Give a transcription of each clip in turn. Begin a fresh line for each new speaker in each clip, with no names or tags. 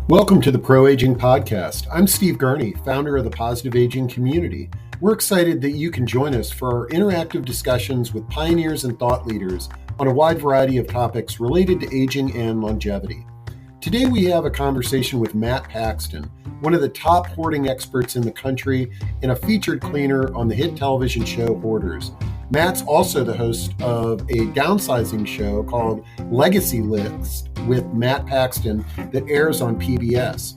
Welcome to the Pro Aging Podcast. I'm Steve Gurney, founder of the Positive Aging Community. We're excited that you can join us for our interactive discussions with pioneers and thought leaders on a wide variety of topics related to aging and longevity. Today we have a conversation with Matt Paxton, one of the top hoarding experts in the country and a featured cleaner on the hit television show Hoarders. Matt's also the host of a downsizing show called Legacy List with Matt Paxton that airs on PBS.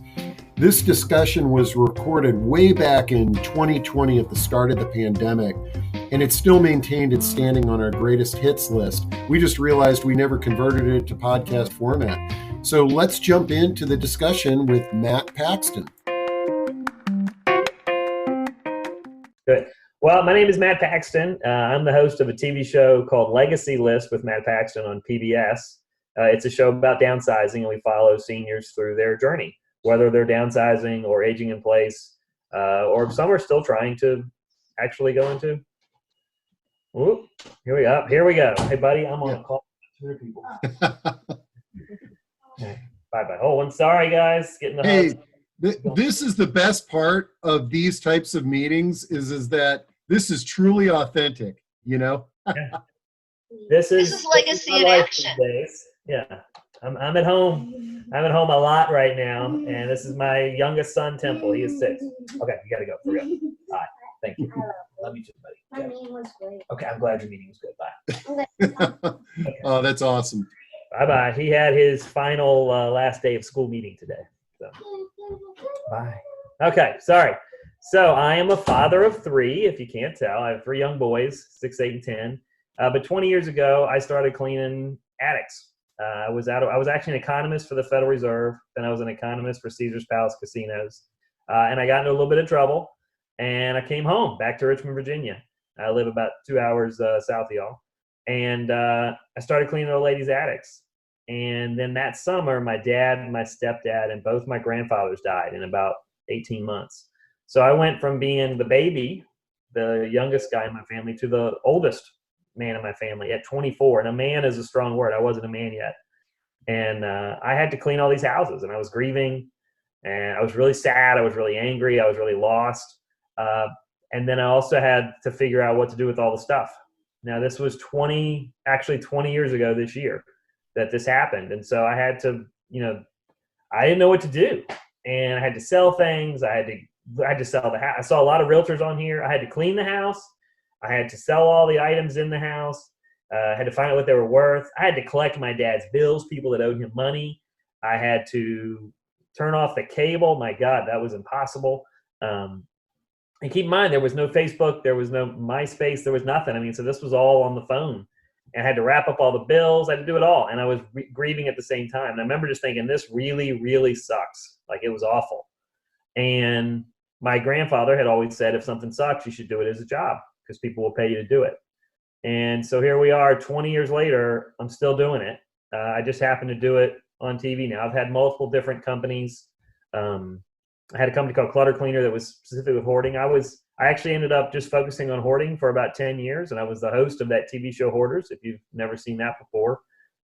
This discussion was recorded way back in 2020 at the start of the pandemic, and it still maintained its standing on our greatest hits list. We just realized we never converted it to podcast format. So let's jump into the discussion with Matt Paxton.
Good. Well, my name is Matt Paxton. I'm the host of a TV show called Legacy List with Matt Paxton on PBS. It's a show about downsizing, and we follow seniors through their journey, whether they're downsizing or aging in place, or some are still trying to actually go into. Whoop, here we go. Hey, buddy, I'm on a call with 2 people. Bye-bye. Oh, I'm sorry, guys. Getting the
Hey, this is the best part of these types of meetings is that this is truly authentic, you know?
This is
legacy in action.
Yeah. I'm at home. I'm at home a lot right now, and this is my youngest son, Temple. He is 6. Okay, you got to go. For real. All right. Thank you. Love you too, buddy.
My meeting was great.
Okay, I'm glad your meeting was good. Bye.
Okay. Oh, that's awesome.
Bye-bye. He had his final last day of school meeting today. So. Bye. Okay, sorry. So I am a father of 3, if you can't tell. I have 3 young boys, 6, 8, and 10. But 20 years ago, I started cleaning attics. I was actually an economist for the Federal Reserve. Then I was an economist for Caesars Palace Casinos. And I got into a little bit of trouble. And I came home, back to Richmond, Virginia. I live about 2 hours south of y'all. And I started cleaning old ladies' attics. And then that summer, my dad, my stepdad, and both my grandfathers died in about 18 months. So I went from being the baby, the youngest guy in my family, to the oldest man in my family at 24. And a man is a strong word. I wasn't a man yet. And I had to clean all these houses, and I was grieving, and I was really sad. I was really angry. I was really lost. And then I also had to figure out what to do with all the stuff. Now, this was 20 years ago this year that this happened. And so I had to, I didn't know what to do. And I had to sell things. I had to sell the house. I saw a lot of realtors on here. I had to clean the house. I had to sell all the items in the house. I had to find out what they were worth. I had to collect my dad's bills, people that owed him money. I had to turn off the cable. My God, that was impossible. And keep in mind, there was no Facebook, there was no MySpace, there was nothing. I mean, so this was all on the phone. And I had to wrap up all the bills. I had to do it all. And I was grieving at the same time. And I remember just thinking, this really, really sucks. Like, it was awful. And my grandfather had always said, if something sucks, you should do it as a job because people will pay you to do it. And so here we are 20 years later, I'm still doing it. I just happen to do it on TV now. I've had multiple different companies. I had a company called Clutter Cleaner that was specifically with hoarding. I actually ended up just focusing on hoarding for about 10 years, and I was the host of that TV show Hoarders, if you've never seen that before.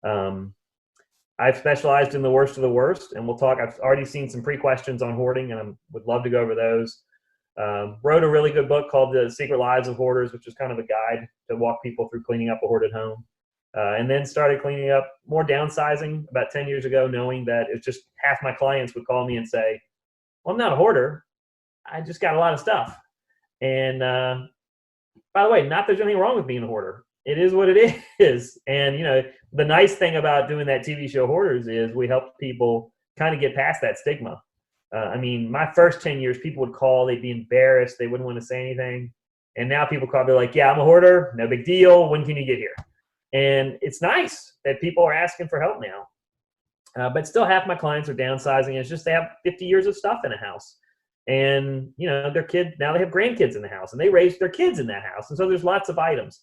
I've specialized in the worst of the worst, and we'll talk. I've already seen some pre-questions on hoarding, and I would love to go over those. Wrote a really good book called The Secret Lives of Hoarders, which is kind of a guide to walk people through cleaning up a hoarded home. And then started cleaning up more downsizing about 10 years ago, knowing that it's just half my clients would call me and say, well, I'm not a hoarder. I just got a lot of stuff. And by the way, not that there's anything wrong with being a hoarder. It is what it is. And, the nice thing about doing that TV show Hoarders is we help people kind of get past that stigma. My first 10 years, people would call, they'd be embarrassed. They wouldn't want to say anything. And now people call, they're like, yeah, I'm a hoarder. No big deal. When can you get here? And it's nice that people are asking for help now. But still half my clients are downsizing. It's just they have 50 years of stuff in a house. And, their kid, now they have grandkids in the house, and they raised their kids in that house. And so there's lots of items.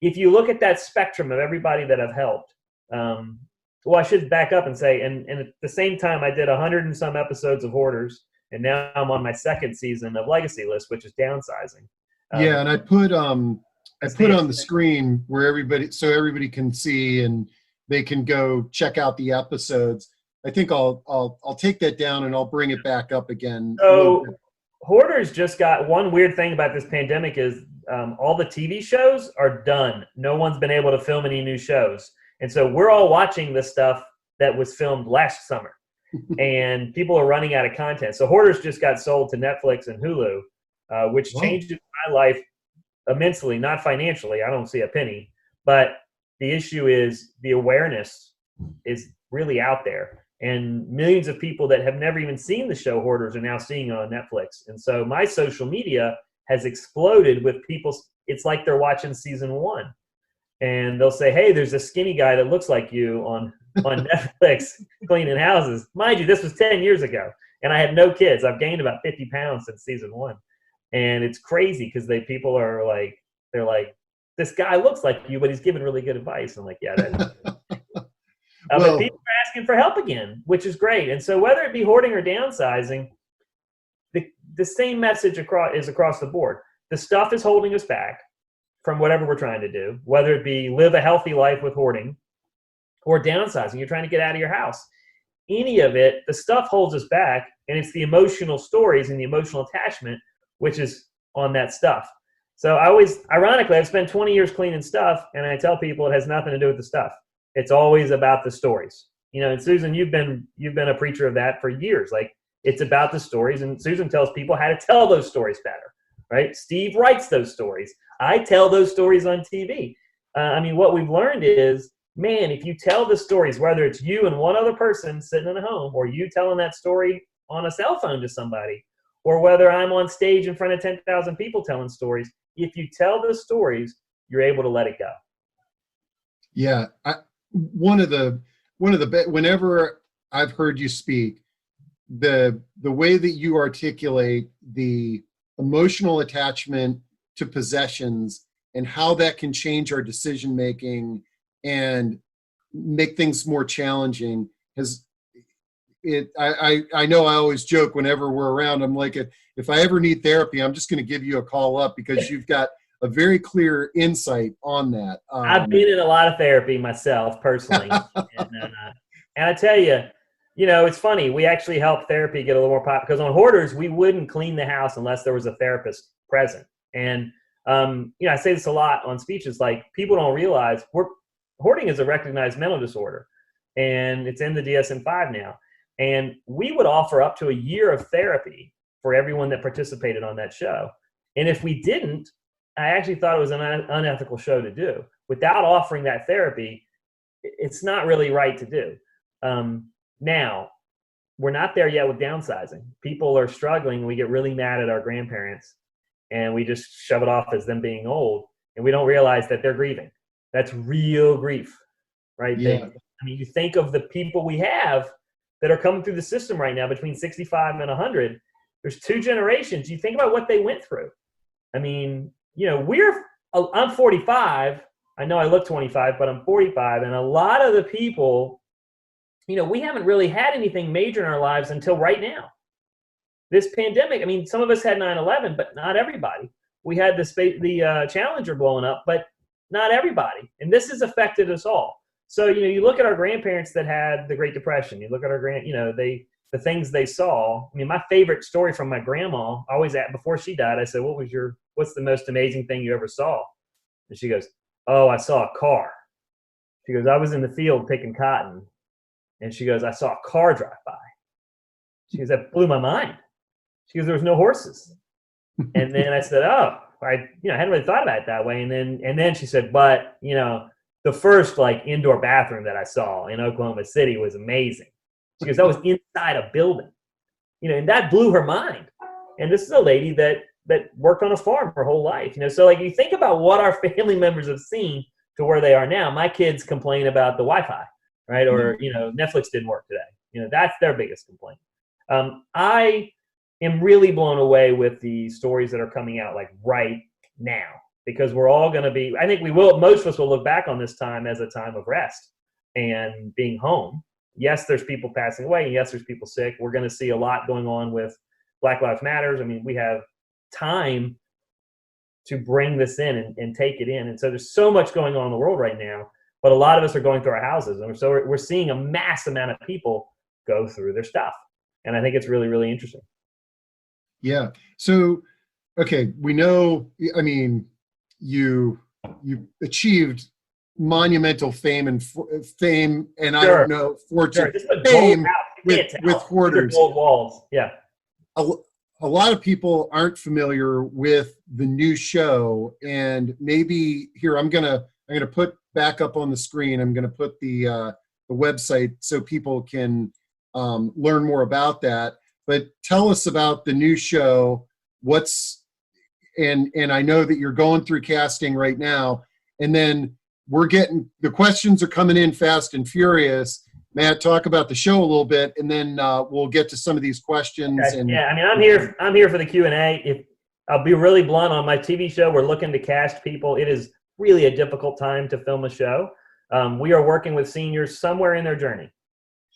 If you look at that spectrum of everybody that I've helped, I should back up and say, and at the same time, I did 100 and some episodes of Hoarders, and now I'm on my 2nd season of Legacy List, which is downsizing.
Yeah, and I put on the screen where everybody can see, and they can go check out the episodes. I think I'll take that down and I'll bring it back up again.
So Hoarders just got one weird thing about this pandemic is all the TV shows are done. No one's been able to film any new shows. And so we're all watching the stuff that was filmed last summer. And people are running out of content. So Hoarders just got sold to Netflix and Hulu, which changed my life immensely, not financially. I don't see a penny. But the issue is the awareness is really out there. And millions of people that have never even seen the show Hoarders are now seeing it on Netflix. And so my social media has exploded with people. It's like they're watching season 1. And they'll say, hey, there's a skinny guy that looks like you on Netflix cleaning houses. Mind you, this was 10 years ago. And I had no kids. I've gained about 50 pounds since season 1. And it's crazy because people are like, they're like, this guy looks like you, but he's giving really good advice. I'm like, yeah, that is. But people are asking for help again, which is great. And so whether it be hoarding or downsizing, the same message is across the board. The stuff is holding us back from whatever we're trying to do, whether it be live a healthy life with hoarding or downsizing. You're trying to get out of your house. Any of it, the stuff holds us back, and it's the emotional stories and the emotional attachment, which is on that stuff. So ironically, I've spent 20 years cleaning stuff, and I tell people it has nothing to do with the stuff. It's always about the stories. And Susan, you've been a preacher of that for years. Like, it's about the stories, and Susan tells people how to tell those stories better, right? Steve writes those stories. I tell those stories on TV. What we've learned is, man, if you tell the stories, whether it's you and one other person sitting in a home, or you telling that story on a cell phone to somebody, or whether I'm on stage in front of 10,000 people telling stories, if you tell the stories, you're able to let it go.
Yeah. Whenever I've heard you speak, the way that you articulate the emotional attachment to possessions and how that can change our decision making and make things more challenging I know I always joke whenever we're around, I'm like, if I ever need therapy, I'm just going to give you a call up because you've got a very clear insight on that.
I've been in a lot of therapy myself personally. and I tell you, it's funny. We actually help therapy get a little more popular because on Hoarders, we wouldn't clean the house unless there was a therapist present. And, I say this a lot on speeches, like people don't realize hoarding is a recognized mental disorder, and it's in the DSM-5 now. And we would offer up to a year of therapy for everyone that participated on that show. And if we didn't, I actually thought it was an unethical show to do. Without offering that therapy, it's not really right to do. Now, we're not there yet with downsizing. People are struggling. We get really mad at our grandparents, and we just shove it off as them being old. And we don't realize that they're grieving. That's real grief, right?
Yeah.
You think of the people we have that are coming through the system right now between 65 and 100. There's 2 generations. You think about what they went through. I'm 45. I know I look 25, but I'm 45. And a lot of the people, we haven't really had anything major in our lives until right now. This pandemic, some of us had 9/11, but not everybody. We had the Challenger blowing up, but not everybody. And this has affected us all. So, you look at our grandparents that had the Great Depression. You look at our the things they saw. My favorite story from my grandma, before she died, I said, what's the most amazing thing you ever saw? And she goes, oh, I saw a car. She goes, I was in the field picking cotton. And she goes, I saw a car drive by. She goes, that blew my mind. She goes, there was no horses. And then I said, oh, I hadn't really thought about it that way. And then she said, but, the first indoor bathroom that I saw in Oklahoma City was amazing. She goes, that was inside a building, and that blew her mind. And this is a lady that worked on a farm her whole life, So you think about what our family members have seen to where they are now. My kids complain about the Wi-Fi, right? Or, Netflix didn't work today. That's their biggest complaint. I am really blown away with the stories that are coming out right now. Because we're all going to be, I think most of us will look back on this time as a time of rest and being home. Yes, there's people passing away. Yes, there's people sick. We're going to see a lot going on with Black Lives Matters. We have time to bring this in and take it in. And so there's so much going on in the world right now, but a lot of us are going through our houses. And so we're seeing a mass amount of people go through their stuff. And I think it's really, really interesting.
Yeah. So, okay, we know, I mean, you achieved monumental fame and
Sure.
I don't know, fortune,
Sure.
fame with Hoarders.
Gold walls. Yeah.
A lot of people aren't familiar with the new show, and maybe here I'm gonna put back up on the screen. I'm gonna put the website so people can learn more about that. But tell us about the new show. And I know that you're going through casting right now, and then the questions are coming in fast and furious. Matt, talk about the show a little bit, and then we'll get to some of these questions.
Okay.
And
yeah, I mean, I'm here for the Q&A. If I'll be really blunt, on my TV show, we're looking to cast people. It is really a difficult time to film a show. We are working with seniors somewhere in their journey.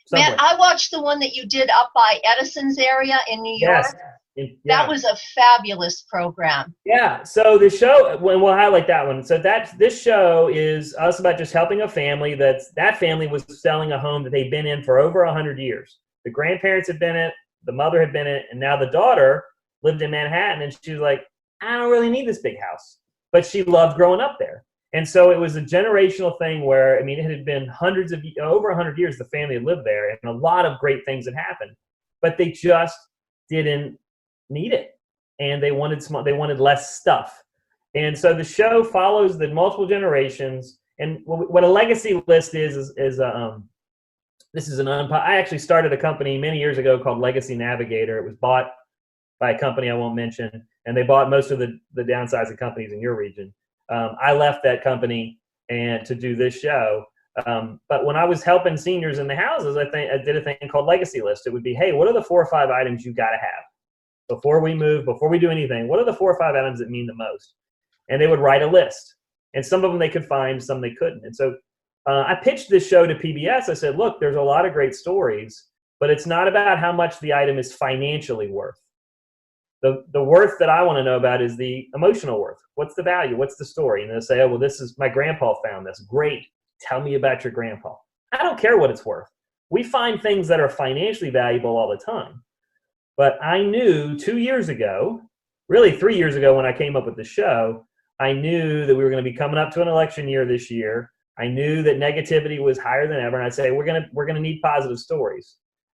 Somewhere.
Man, I watched the one that you did up by Edison's area in New York.
Yes. Yeah.
That was a fabulous program.
Yeah. So the show, we'll highlight that one. So this show is us about just helping a family that family was selling a home that they'd been in for over 100 years. The grandparents had been in it, the mother had been in it, and now the daughter lived in Manhattan, and she was like, I don't really need this big house. But she loved growing up there. And so it was a generational thing where, I mean, it had been over 100 years the family had lived there, and a lot of great things had happened. But they just didn't need it, and they wanted less stuff. And so the show follows the multiple generations. And what a legacy list is this is I actually started a company many years ago called Legacy Navigator. It was bought by a company I won't mention, and they bought most of the downsizing companies in your region. I left that company and to do this show. But when I was helping seniors in the houses, I did a thing called Legacy List. It would be, hey, what are the 4 or 5 items you got to have before we move, before we do anything? What are the 4 or 5 items that mean the most? And they would write a list. And some of them they could find, some they couldn't. And so I pitched this show to PBS. I said, look, there's a lot of great stories, but it's not about how much the item is financially worth. The worth that I want to know about is the emotional worth. What's the value? What's the story? And they'll say, oh, well, this is my grandpa found this. Great. Tell me about your grandpa. I don't care what it's worth. We find things that are financially valuable all the time. But I knew 2 years ago, really 3 years ago when I came up with the show, I knew that we were going to be coming up to an election year this year. I knew that negativity was higher than ever. And I'd say, we're going to need positive stories.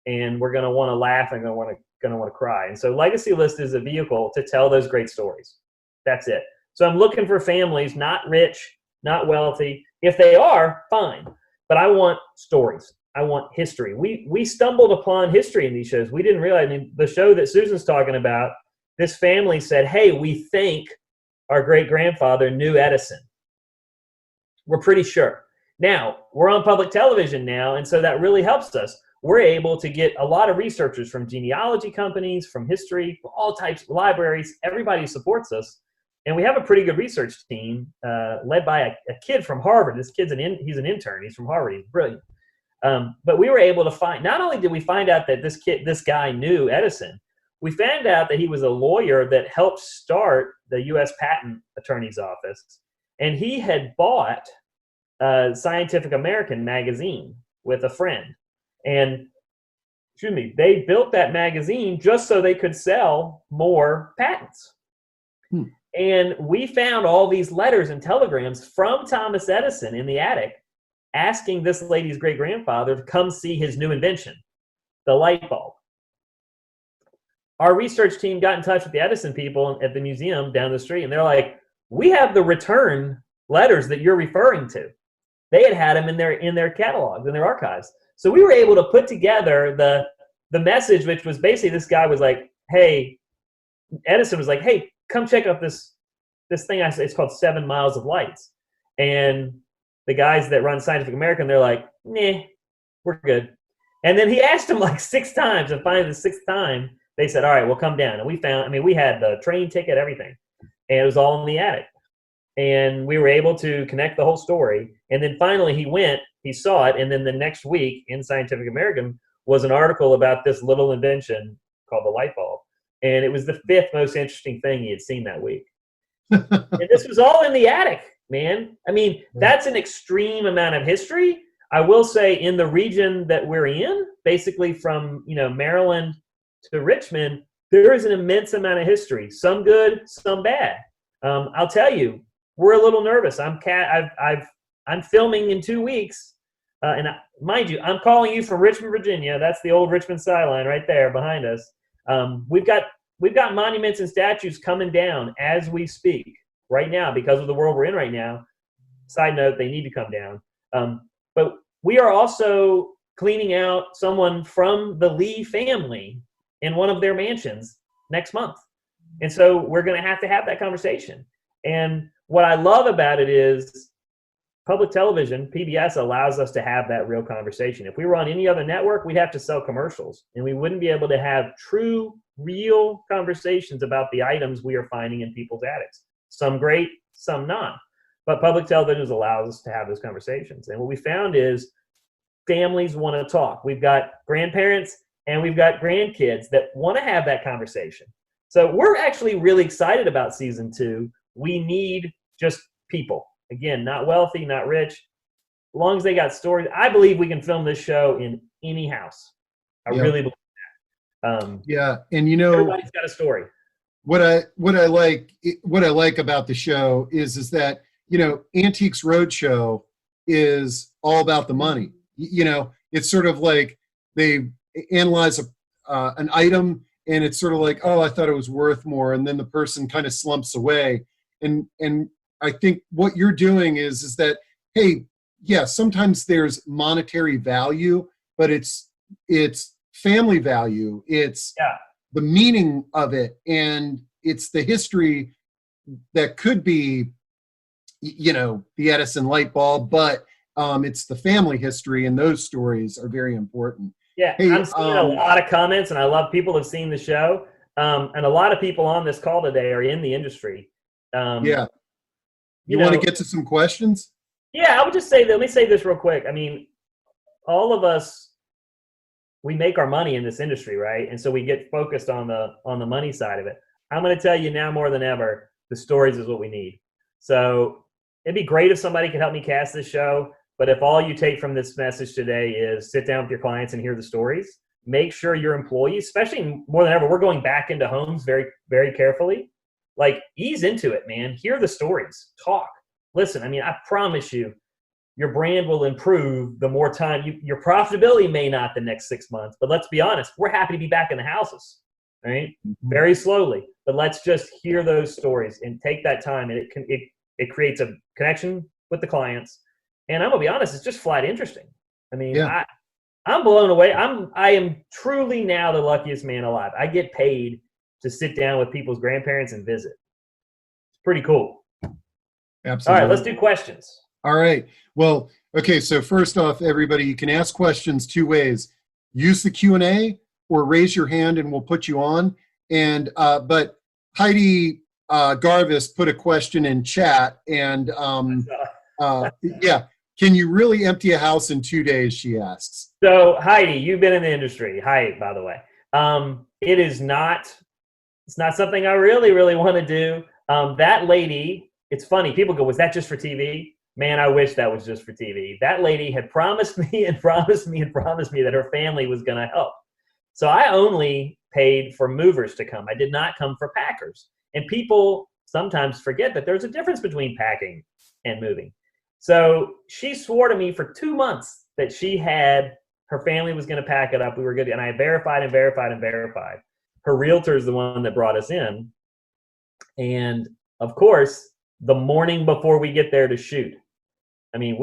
And we're going to want to laugh and going to want to cry. And so Legacy List is a vehicle to tell those great stories. That's it. So I'm looking for families, not rich, not wealthy. If they are, fine. But I want stories. I want history. We stumbled upon history in these shows. We didn't realize, I mean, the show that Susan's talking about, this family said, hey, we think our great-grandfather knew Edison. We're pretty sure. Now, we're on public television now, and so that really helps us. We're able to get a lot of researchers from genealogy companies, from history, from all types of libraries. Everybody supports us. And we have a pretty good research team led by a kid from Harvard. This kid's he's an intern. He's from Harvard. He's brilliant. But we were able to find, not only did we find out that this guy knew Edison, we found out that he was a lawyer that helped start the U.S. Patent Attorney's Office. And he had bought Scientific American magazine with a friend. And, they built that magazine just so they could sell more patents. And we found all these letters and telegrams from Thomas Edison in the attic asking this lady's great-grandfather to come see his new invention, the light bulb. Our research team got in touch with the Edison people at the museum down the street, and they're like, we have the return letters that you're referring to. They had them in their catalogs, in their archives. So we were able to put together the message, which was basically this guy was like, hey, Edison was like, hey, come check out this thing. It's called 7 Miles of Lights. And the guys that run Scientific American, they're like, nah, we're good. And then he asked them like 6 times, and finally the 6th time, they said, all right, we'll come down. And we had the train ticket, everything. And it was all in the attic. And we were able to connect the whole story. And then finally he saw it. And then the next week in Scientific American was an article about this little invention called the light bulb. And it was the 5th most interesting thing he had seen that week. And this was all in the attic, man. I mean, that's an extreme amount of history. I will say in the region that we're in, basically from, Maryland to Richmond, there is an immense amount of history, some good, some bad. I'll tell you, we're a little nervous. I'm filming in 2 weeks. Mind you, I'm calling you from Richmond, Virginia. That's the old Richmond sideline right there behind us. We've got monuments and statues coming down as we speak right now because of the world we're in right now. Side note, they need to come down. But we are also cleaning out someone from the Lee family in one of their mansions next month. And so we're going to have that conversation. And what I love about it is public television, PBS, allows us to have that real conversation. If we were on any other network, we'd have to sell commercials, and we wouldn't be able to have true, real conversations about the items we are finding in people's attics. Some great, some not. But public television allows us to have those conversations. And what we found is families want to talk. We've got grandparents and we've got grandkids that want to have that conversation. So we're actually really excited about season 2. We need just people. Again, not wealthy, not rich. As long as they got stories, I believe we can film this show in any house. I really believe that.
Yeah, and
everybody's got a story.
What I like about the show is that Antiques Roadshow is all about the money. It's sort of like they analyze an item, and it's sort of like, oh, I thought it was worth more, and then the person kind of slumps away. And I think what you're doing is that, hey, yeah, sometimes there's monetary value, but it's family value. It's the meaning of it, and it's the history that could be, the Edison light bulb, but it's the family history, and those stories are very important.
Yeah, hey, I'm seeing a lot of comments, and I love people have seen the show, and a lot of people on this call today are in the industry.
You want to get to some questions?
Yeah, I would just say, let me say this real quick. I mean, all of us, we make our money in this industry, right? And so we get focused on the money side of it. I'm going to tell you now more than ever, the stories is what we need. So it'd be great if somebody could help me cast this show. But if all you take from this message today is sit down with your clients and hear the stories, make sure your employees, especially more than ever, we're going back into homes very, very carefully. Like, ease into it, man. Hear the stories. Talk. Listen, I mean, I promise you, your brand will improve the more time. Your profitability may not the next 6 months, but let's be honest, we're happy to be back in the houses, right? Mm-hmm. Very slowly. But let's just hear those stories and take that time, and it creates a connection with the clients. And I'm going to be honest, it's just flat interesting. I mean, I'm blown away. I am truly now the luckiest man alive. I get paid to sit down with people's grandparents and visit. It's pretty cool.
Absolutely.
All right, let's do questions.
All right. Well, okay, so first off, everybody, you can ask questions 2 ways. Use the Q&A or raise your hand and we'll put you on. And but Heidi Garvis put a question in chat, and can you really empty a house in 2 days, she asks.
So Heidi, you've been in the industry. Hi, by the way. It's not something I really, really want to do. That lady, it's funny, people go, was that just for TV? Man, I wish that was just for TV. That lady had promised me and promised me and promised me that her family was going to help. So I only paid for movers to come. I did not come for packers. And people sometimes forget that there's a difference between packing and moving. So she swore to me for 2 months that her family was going to pack it up. We were good. And I verified and verified and verified. Her realtor is the one that brought us in. And of course, the morning before we get there to shoot, I mean,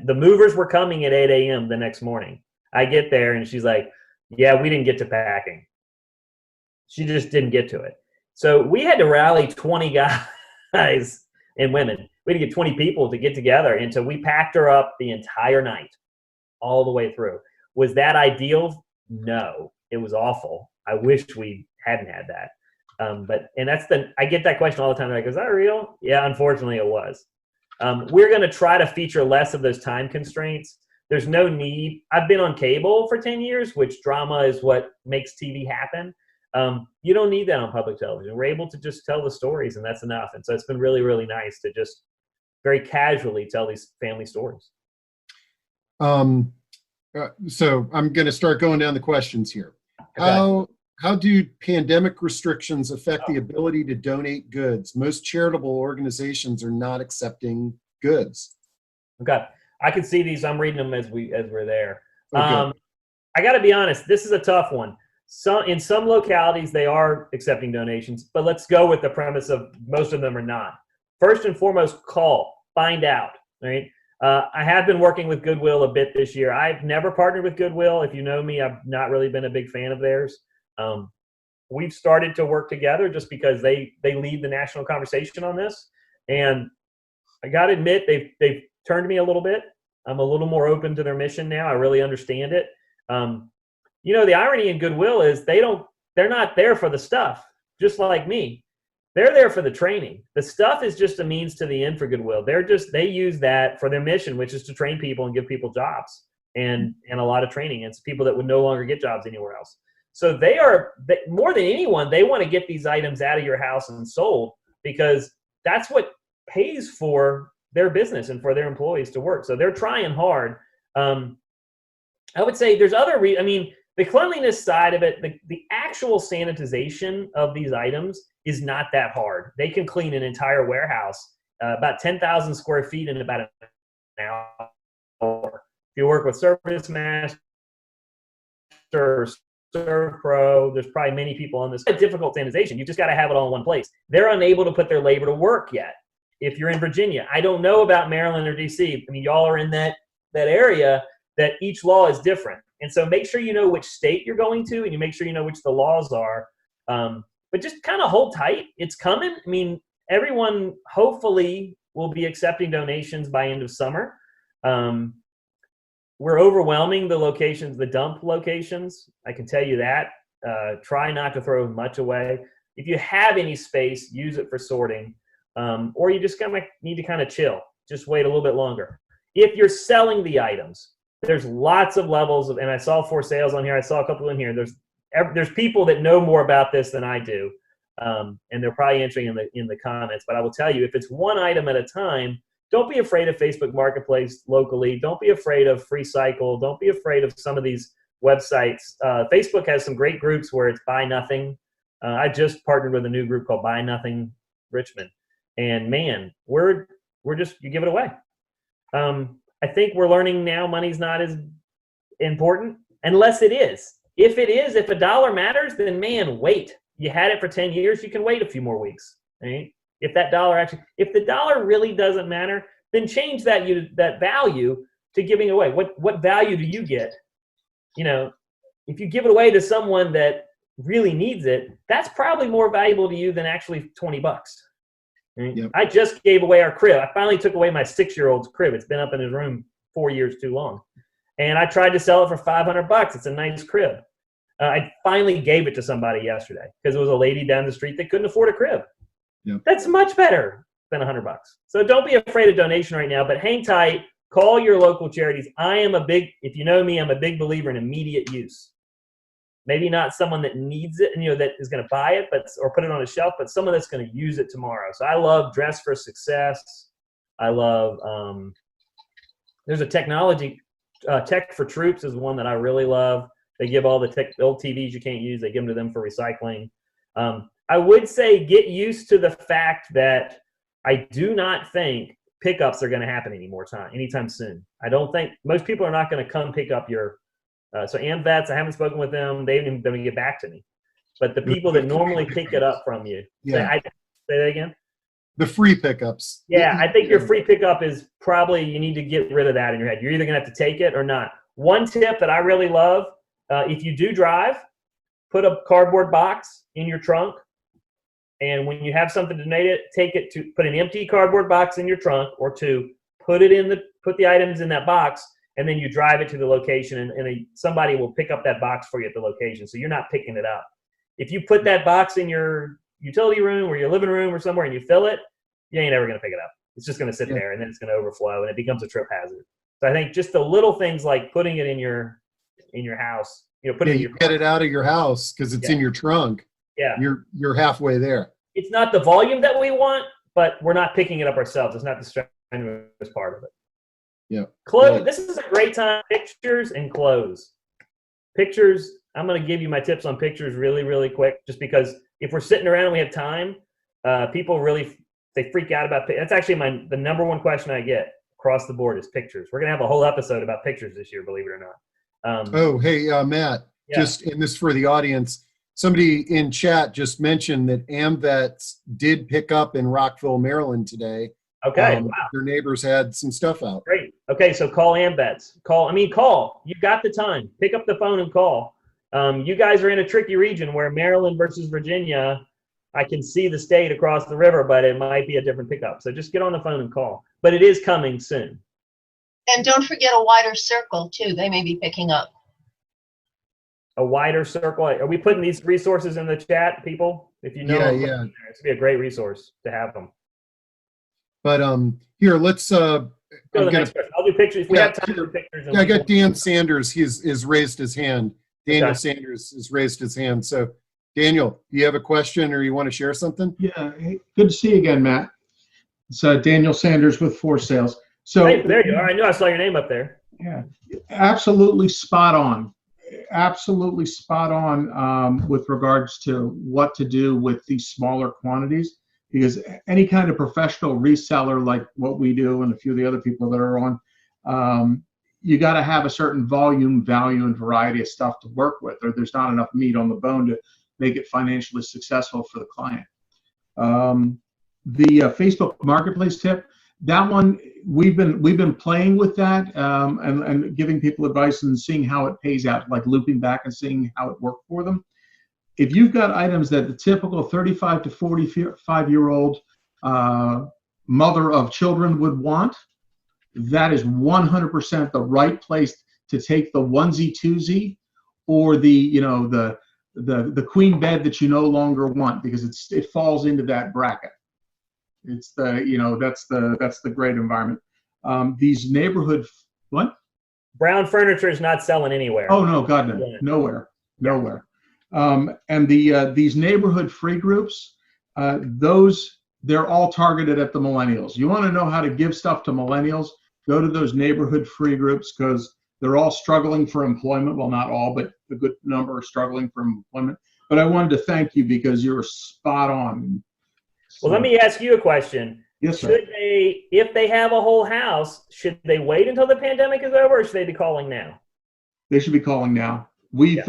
the movers were coming at 8 a.m. the next morning. I get there and she's like, yeah, we didn't get to packing. She just didn't get to it. So we had to rally 20 guys and women. We had to get 20 people to get together. And so we packed her up the entire night, all the way through. Was that ideal? No, it was awful. I wish we hadn't had that. I get that question all the time. Like, is that real? Yeah, unfortunately it was. We're going to try to feature less of those time constraints. There's no need. I've been on cable for 10 years, which drama is what makes TV happen. You don't need that on public television. We're able to just tell the stories, and that's enough. And so it's been really, really nice to just very casually tell these family stories.
So I'm going to start going down the questions here.
Okay.
How do pandemic restrictions affect the ability to donate goods? Most charitable organizations are not accepting goods.
Okay. I can see these. I'm reading them as we're there.
Oh, good.
I got to be honest. This is a tough one. In some localities they are accepting donations, but let's go with the premise of most of them are not. First and foremost, call, find out. Right. I have been working with Goodwill a bit this year. I've never partnered with Goodwill. If you know me, I've not really been a big fan of theirs. We've started to work together just because they lead the national conversation on this, and I got to admit they've turned me a little bit. I'm a little more open to their mission now. I really understand it. The irony in Goodwill is they're not there for the stuff, just like me. They're there for the training. The stuff is just a means to the end for Goodwill. They use that for their mission, which is to train people and give people jobs and a lot of training. It's people that would no longer get jobs anywhere else. So they more than anyone, they want to get these items out of your house and sold, because that's what pays for their business and for their employees to work. So they're trying hard. I would say there's other the cleanliness side of it, the actual sanitization of these items is not that hard. They can clean an entire warehouse, about 10,000 square feet, in about an hour. If you work with Service Master or Serve Pro, there's probably many people on this. It's a difficult sanitization. You've just got to have it all in one place. They're unable to put their labor to work yet. If you're in Virginia, I don't know about Maryland or DC. Y'all are in that area that each law is different. And so make sure you know which state you're going to, and you make sure you know which the laws are. But just kind of hold tight. It's coming. Everyone hopefully will be accepting donations by end of summer. We're overwhelming the locations, the dump locations. I can tell you that. Try not to throw much away. If you have any space, use it for sorting. Or you just need to kind of chill. Just wait a little bit longer. If you're selling the items, there's lots of levels of, and I saw for sales on here. I saw a couple in here. There's people that know more about this than I do, and they're probably entering in the comments. But I will tell you, if it's one item at a time, don't be afraid of Facebook Marketplace locally. Don't be afraid of Free Cycle. Don't be afraid of some of these websites. Facebook has some great groups where it's Buy Nothing. I just partnered with a new group called Buy Nothing Richmond, and man, we're just, you give it away. I think we're learning now money's not as important unless it is. If a dollar matters, then man, wait. You had it for 10 years, you can wait a few more weeks. Right? If the dollar really doesn't matter, then change that value to giving away. What value do you get? If you give it away to someone that really needs it, that's probably more valuable to you than actually $20. Right? Yep. I just gave away our crib. I finally took away my 6-year-old's crib. It's been up in his room 4 years too long. And I tried to sell it for $500. It's a nice crib. I finally gave it to somebody yesterday because it was a lady down the street that couldn't afford a crib. Yep. That's much better than $100. So don't be afraid of donation right now, but hang tight. Call your local charities. If you know me, I'm a big believer in immediate use. Maybe not someone that needs it and that is going to buy it, or put it on a shelf, but someone that's going to use it tomorrow. So I love Dress for Success. I love. There's a technology, Tech for Troops is one that I really love. They give all the old TVs you can't use. They give them to them for recycling. I would say get used to the fact that I do not think pickups are going to happen anytime soon. I don't think most people are not going to come pick up your. So AmVets, I haven't spoken with them. They haven't even going to get back to me. But the people that normally pick it up from you, say that again.
The free pickups.
Yeah, I think your free pickup is probably, you need to get rid of that in your head. You're either going to have to take it or not. One tip that I really love, if you do drive, put a cardboard box in your trunk. And when you have something to donate it, put an empty cardboard box in your trunk, or put the items in that box. And then you drive it to the location, and somebody will pick up that box for you at the location. So you're not picking it up. If you put that box in your utility room or your living room or somewhere and you fill it, you ain't ever going to pick it up. It's just going to sit there, and then it's going to overflow, and it becomes a trip hazard. So I think just the little things like putting it in your house, you
get it out of your house because it's in your trunk.
Yeah,
you're halfway there.
It's not the volume that we want, but we're not picking it up ourselves. It's not the strenuous part of it.
Yeah.
Clothes. This is a great time. Pictures and clothes. Pictures. I'm going to give you my tips on pictures really, really quick, just because if we're sitting around and we have time, people really, they freak out about. That's actually the number one question I get across the board is pictures. We're going to have a whole episode about pictures this year, believe it or not.
Hey, Matt, just in this for the audience, somebody in chat just mentioned that AmVets did pick up in Rockville, Maryland today.
Okay, wow.
Their neighbors had some stuff out.
Great. Okay, so call AmVets. Call. You got the time. Pick up the phone and call. You guys are in a tricky region where Maryland versus Virginia, I can see the state across the river, but it might be a different pickup. So just get on the phone and call. But it is coming soon.
And don't forget a wider circle, too. They may be picking up.
A wider circle. Are we putting these resources in the chat, people? If you know,
yeah.
It's be a great resource to have them.
But here, let's
go to the next question. I'll do pictures. If we have time for pictures.
I got Dan Sanders. He's raised his hand. Daniel Sanders has raised his hand. So, Daniel, you have a question or you want to share something?
Yeah. Hey, good to see you again, Matt. It's Daniel Sanders with For Sales. So
hey, there you are. I knew I saw your name up there.
Yeah, absolutely spot on. Absolutely spot on with regards to what to do with these smaller quantities, because any kind of professional reseller like what we do and a few of the other people that are on, you got to have a certain volume, value, and variety of stuff to work with, or there's not enough meat on the bone to make it financially successful for the client. The Facebook Marketplace tip, that one we've been playing with that and giving people advice and seeing how it pays out, like looping back and seeing how it worked for them. If you've got items that the typical 35 to 45-year-old mother of children would want, that is 100% the right place to take the onesie twosie or the queen bed that you no longer want, because it falls into that bracket. It's that's the great environment. These neighborhood
brown furniture is not selling anywhere.
Oh no, God no, nowhere. And these neighborhood free groups, they're all targeted at the millennials. You want to know how to give stuff to millennials? Go to those neighborhood free groups, because they're all struggling for employment. Well, not all, but a good number are struggling for employment. But I wanted to thank you because you were spot on.
Well, let me ask you a question.
Yes, sir.
If they have a whole house, should they wait until the pandemic is over, or should they be calling now?
They should be calling now. We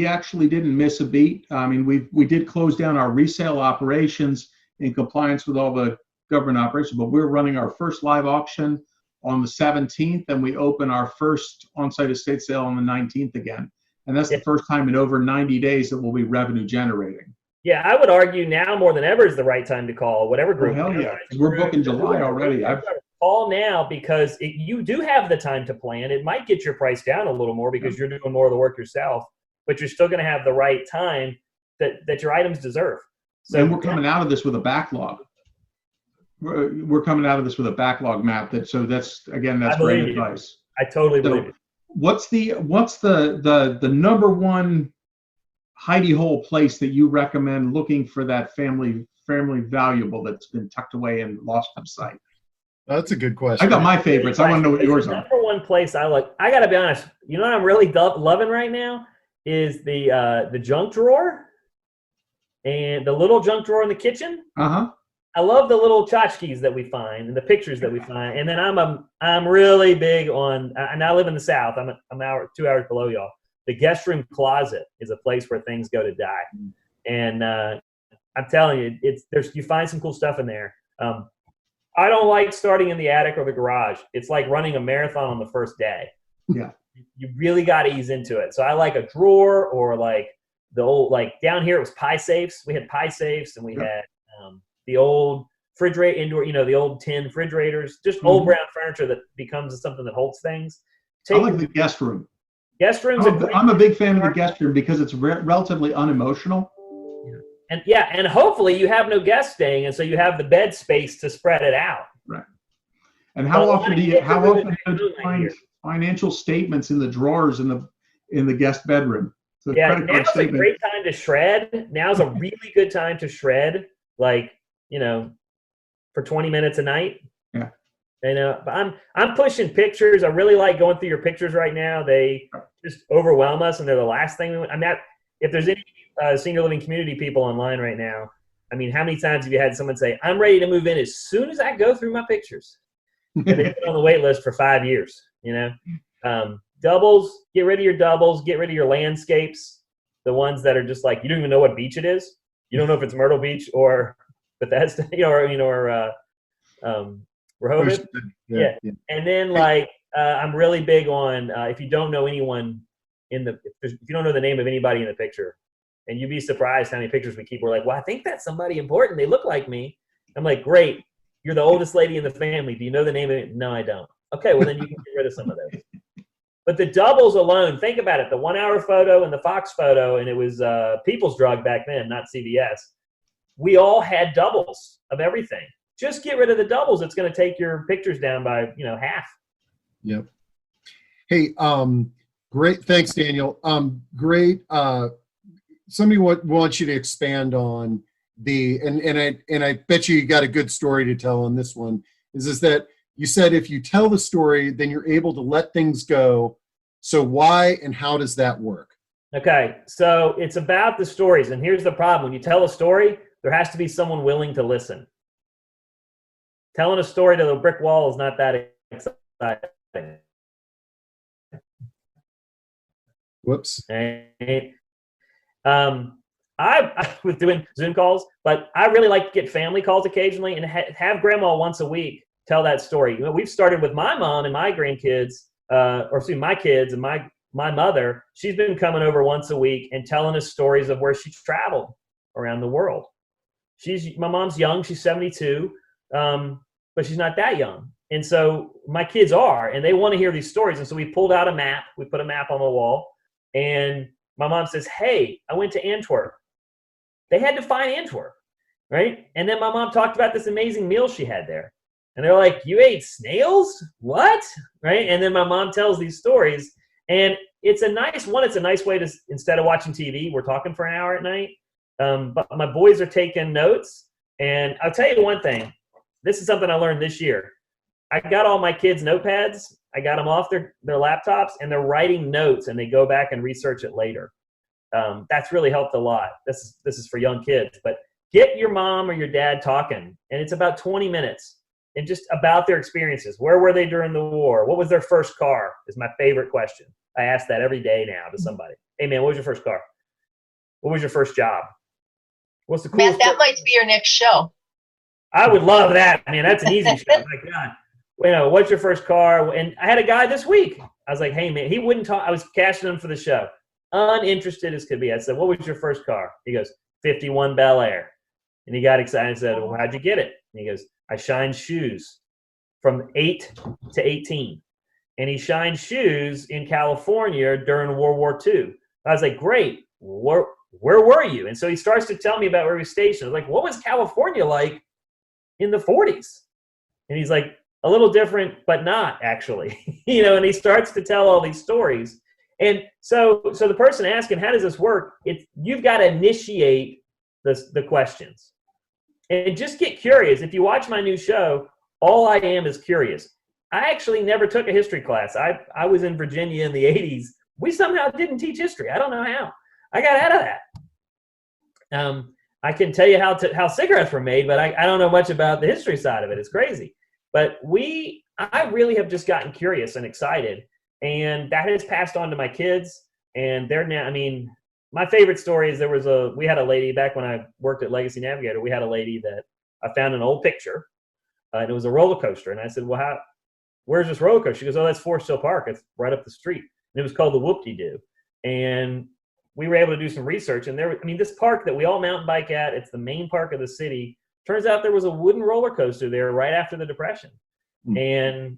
actually didn't miss a beat. I mean, we did close down our resale operations in compliance with all the government operations, but we're running our first live auction on the 17th, and we open our first on-site estate sale on the 19th again. And that's the first time in over 90 days that we'll be revenue generating.
Yeah, I would argue now more than ever is the right time to call whatever group.
Oh, hell yeah. We're booking July already.
Call now, because you do have the time to plan. It might get your price down a little more because you're doing more of the work yourself, but you're still going to have the right time that your items deserve. So,
and we're coming out of this with a backlog. We're coming out of this with a backlog, Matt. That's great advice.
I totally believe it.
What's the number one hidey hole place that you recommend looking for that family valuable that's been tucked away and lost from sight?
That's a good question.
I got my favorites. I want to know what yours are.
Number one place I look. I got to be honest. You know what I'm really loving right now is the junk drawer and the little junk drawer in the kitchen. I love the little tchotchkes that we find and the pictures that we find. And then I'm really big on. And I live in the South. I'm 2 hours below y'all. The guest room closet is a place where things go to die. And I'm telling you, you find some cool stuff in there. I don't like starting in the attic or the garage. It's like running a marathon on the first day.
Yeah.
You really got to ease into it. So I like a drawer, or like the old, like down here it was pie safes. We had pie safes, and we had the old refrigerator, indoor, the old tin refrigerators, just old brown furniture that becomes something that holds things.
I like the guest room.
Guest rooms.
I'm a big fan of the guest room because it's relatively unemotional.
And hopefully you have no guests staying, and so you have the bed space to spread it out.
Right. And how often do you find financial statements in the drawers in the guest bedroom? So
now's a great time to shred. Now's a really good time to shred, like, for 20 minutes a night.
Yeah.
You know, but I'm pushing pictures. I really like going through your pictures right now. They just overwhelm us, and they're the last thing we want. I mean, if there's any senior living community people online right now, I mean, how many times have you had someone say, "I'm ready to move in as soon as I go through my pictures"? And they've been on the wait list for 5 years. You know, doubles. Get rid of your doubles. Get rid of your landscapes. The ones that are just like you don't even know what beach it is. You don't know if it's Myrtle Beach or Bethesda, or Rehoboth. Yeah. And then I'm really big on if you don't know anyone if you don't know the name of anybody in the picture, and you'd be surprised how many pictures we keep. We're like, well, I think that's somebody important. They look like me. I'm like, great. You're the oldest lady in the family. Do you know the name of it? No, I don't. Okay, well then you can get rid of some of those. But the doubles alone, think about it. The 1 hour photo and the Fox photo, and it was People's Drug back then, not CVS. We all had doubles of everything. Just get rid of the doubles. It's going to take your pictures down by, half.
Yep. Hey, great. Thanks, Daniel. Great. Somebody wants you to expand on and I bet you got a good story to tell on this one. Is that you said if you tell the story, then you're able to let things go. So why and how does that work?
Okay, so it's about the stories, and here's the problem: when you tell a story, there has to be someone willing to listen. Telling a story to the brick wall is not that exciting.
Whoops.
Right? I was doing Zoom calls, but I really like to get family calls occasionally and have grandma once a week tell that story. We've started with my mom and my grandkids, my kids and my mother. She's been coming over once a week and telling us stories of where she's traveled around the world. My mom's young; she's 72. But she's not that young. And so my kids are, and they want to hear these stories. And so we pulled out a map. We put a map on the wall. And my mom says, hey, I went to Antwerp. They had to find Antwerp, right? And then my mom talked about this amazing meal she had there. And they're like, you ate snails? What? Right? And then my mom tells these stories. And it's a nice way to, instead of watching TV, we're talking for an hour at night. But my boys are taking notes. And I'll tell you one thing. This is something I learned this year. I got all my kids' notepads. I got them off their laptops, and they're writing notes, and they go back and research it later. That's really helped a lot. This is for young kids. But get your mom or your dad talking, and it's about 20 minutes, and just about their experiences. Where were they during the war? What was their first car is my favorite question. I ask that every day now to somebody. Hey, man, what was your first car? What was your first job? What's the coolest?
Matt, that might be your next show.
I would love that. I mean, that's an easy show. My God. What's your first car? And I had a guy this week. I was like, hey, man, he wouldn't talk. I was cashing him for the show. Uninterested as could be. I said, what was your first car? He goes, 51 Bel Air. And he got excited and said, well, how'd you get it? And he goes, I shined shoes from 8 to 18. And he shined shoes in California during World War II. I was like, great. Where were you? And so he starts to tell me about where he was stationed. I was like, what was California like in the 40s? And he's like, a little different, but not actually, and he starts to tell all these stories. And so the person asking, how does this work? You've got to initiate the questions and just get curious. If you watch my new show, All I Am is Curious. I actually never took a history class. I was in Virginia in the 80s. We somehow didn't teach history. I don't know how. I got out of that. I can tell you how cigarettes were made, but I don't know much about the history side of it. It's crazy. But I really have just gotten curious and excited, and that has passed on to my kids. And they're now, my favorite story is we had a lady back when I worked at Legacy Navigator. We had a lady that I found an old picture, and it was a roller coaster. And I said, well, where's this roller coaster? She goes, oh, that's Forest Hill Park. It's right up the street. And it was called the Whoop-De-Doo. And we were able to do some research. And this park that we all mountain bike at, it's the main park of the city. Turns out there was a wooden roller coaster there right after the Depression. And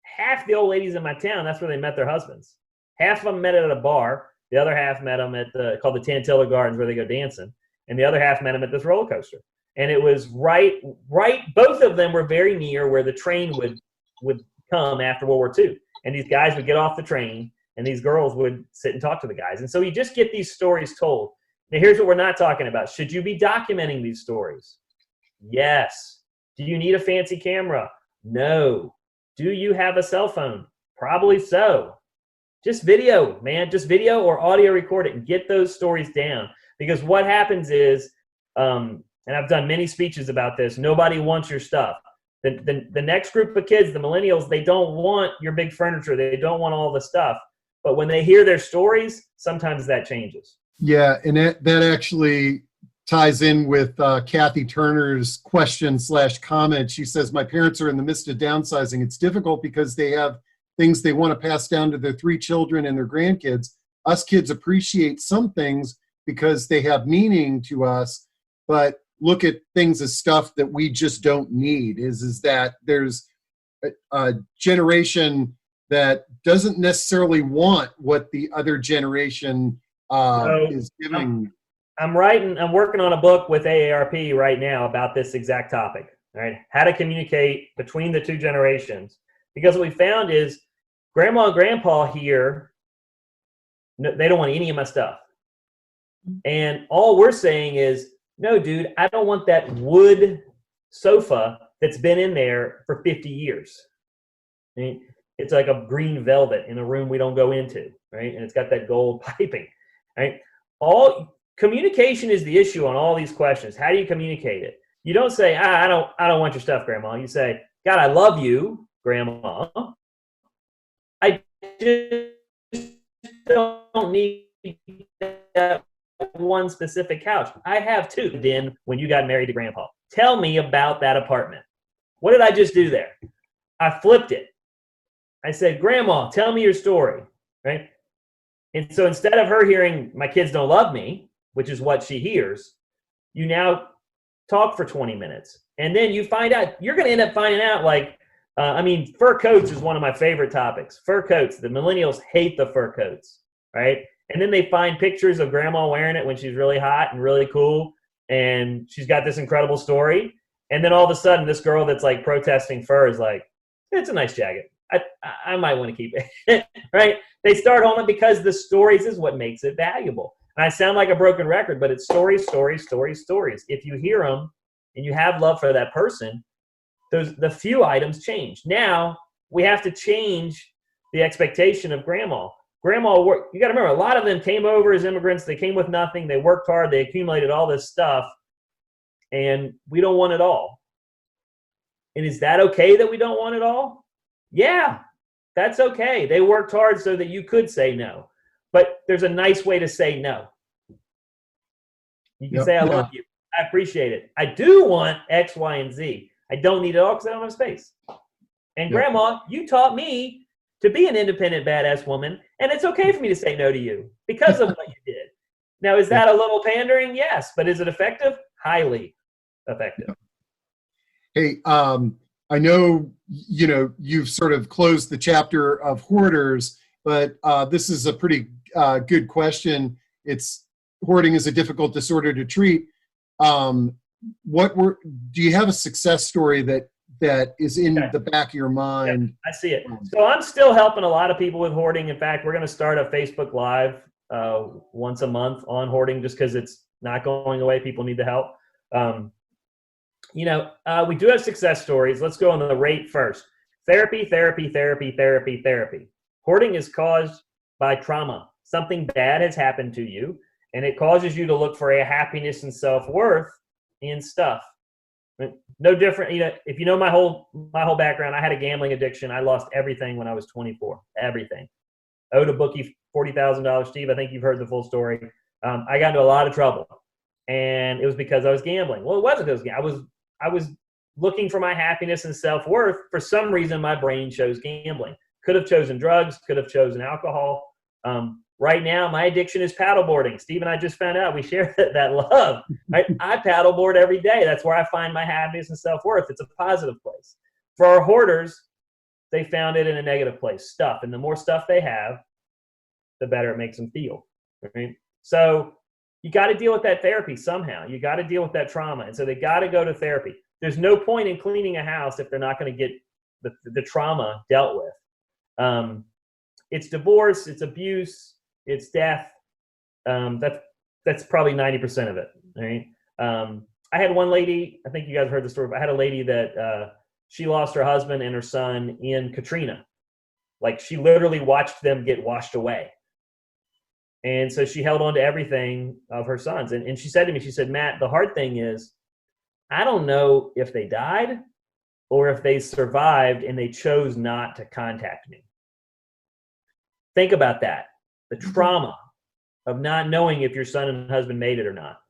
half the old ladies in my town, that's where they met their husbands. Half of them met at a bar. The other half met them at called the Tantilla Gardens, where they go dancing. And the other half met them at this roller coaster. And it was right. Both of them were very near where the train would come after World War II. And these guys would get off the train, and these girls would sit and talk to the guys. And so you just get these stories told. Now, here's what we're not talking about. Should you be documenting these stories? Yes. Do you need a fancy camera? No. Do you have a cell phone? Probably so. Just video, man. Just video or audio record it and get those stories down. Because what happens is, and I've done many speeches about this, nobody wants your stuff. The next group of kids, the millennials, they don't want your big furniture. They don't want all the stuff. But when they hear their stories, sometimes that changes.
Yeah, and that actually ties in with Kathy Turner's question/comment. She says, my parents are in the midst of downsizing. It's difficult because they have things they want to pass down to their 3 children and their grandkids. Us kids appreciate some things because they have meaning to us, but look at things as stuff that we just don't need. Is that there's a generation that doesn't necessarily want what the other generation is giving.
I'm working on a book with AARP right now about this exact topic, right? How to communicate between the 2 generations. Because what we found is grandma and grandpa here, they don't want any of my stuff. And all we're saying is, no, dude, I don't want that wood sofa that's been in there for 50 years. I mean, it's like a green velvet in a room we don't go into, right? And it's got that gold piping, right? Communication is the issue on all these questions. How do you communicate it? You don't say, I don't want your stuff, Grandma. You say, God, I love you, Grandma. I just don't need that one specific couch. I have 2. Then when you got married to Grandpa, tell me about that apartment. What did I just do there? I flipped it. I said, Grandma, tell me your story, right? And so instead of her hearing my kids don't love me, which is what she hears, you now talk for 20 minutes. And then you find out, you're going to end up finding out fur coats is one of my favorite topics. Fur coats, the millennials hate the fur coats, right? And then they find pictures of grandma wearing it when she's really hot and really cool. And she's got this incredible story. And then all of a sudden, this girl that's like protesting fur is like, it's a nice jacket. I might want to keep it, right? They start home because the stories is what makes it valuable. And I sound like a broken record, but it's stories, stories, stories, stories. If you hear them and you have love for that person, the few items change. Now we have to change the expectation of grandma. Grandma worked. You got to remember, a lot of them came over as immigrants. They came with nothing. They worked hard. They accumulated all this stuff, and we don't want it all. And is that okay that we don't want it all? Yeah, that's okay. They worked hard so that you could say no. But there's a nice way to say no. You can say, I love you. I appreciate it. I do want X, Y, and Z. I don't need it all because I don't have space. And Grandma, you taught me to be an independent, badass woman, and it's okay for me to say no to you because of what you did. Now, is that a little pandering? Yes. But is it effective? Highly effective.
Hey, I know, you've sort of closed the chapter of Hoarders, but this is a pretty good question. Hoarding is a difficult disorder to treat. Do you have a success story that is in the back of your mind?
Yep, I see it. So I'm still helping a lot of people with hoarding. In fact, we're going to start a Facebook Live once a month on hoarding just because it's not going away. People need the help. We do have success stories. Let's go on the rate first. Therapy, therapy, therapy, therapy, therapy. Hoarding is caused by trauma. Something bad has happened to you, and it causes you to look for a happiness and self-worth in stuff. No different. If you know my whole background, I had a gambling addiction. I lost everything when I was 24. Everything. Owed a bookie $40,000. Steve, I think you've heard the full story. I got into a lot of trouble, and it was because I was gambling. Well, it wasn't because I was looking for my happiness and self-worth. For some reason, my brain chose gambling. Could have chosen drugs. Could have chosen alcohol. Right now, my addiction is paddleboarding. Steve and I just found out we share that love. Right? I paddleboard every day. That's where I find my happiness and self-worth. It's a positive place. For our hoarders, they found it in a negative place, stuff. And the more stuff they have, the better it makes them feel. Right? So you got to deal with that therapy somehow. You got to deal with that trauma. And so they got to go to therapy. There's no point in cleaning a house if they're not going to get the trauma dealt with. It's divorce, it's abuse, it's death. That's probably 90% of it. Right? I had one lady, I think you guys heard the story, but I had a lady that she lost her husband and her son in Katrina. Like, she literally watched them get washed away. And so she held on to everything of her sons. And she said to me, she said, Matt, the hard thing is, I don't know if they died or if they survived and they chose not to contact me. Think about that. The trauma of not knowing if your son and husband made it or not.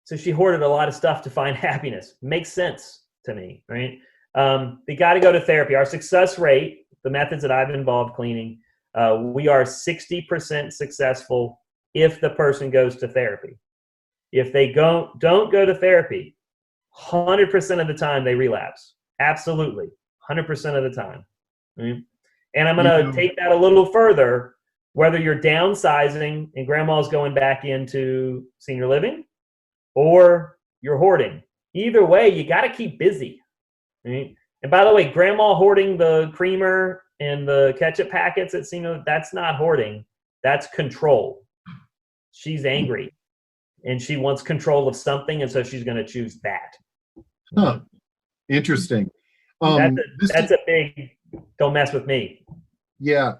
So she hoarded a lot of stuff to find happiness. Makes sense to me, right? They got to go to therapy. Our success rate, the methods that I've involved cleaning, we are 60% successful if the person goes to therapy. If they don't go to therapy, 100% of the time they relapse. Absolutely, 100% of the time. Mm-hmm. And I'm going to take that a little further. Whether you're downsizing and grandma's going back into senior living or you're hoarding, either way, you got to keep busy. Right? And by the way, grandma hoarding the creamer and the ketchup packets at senior, that's not hoarding. That's control. She's angry and she wants control of something, and so she's going to choose that.
Huh. Interesting.
That's a big, don't mess with me.
Yeah.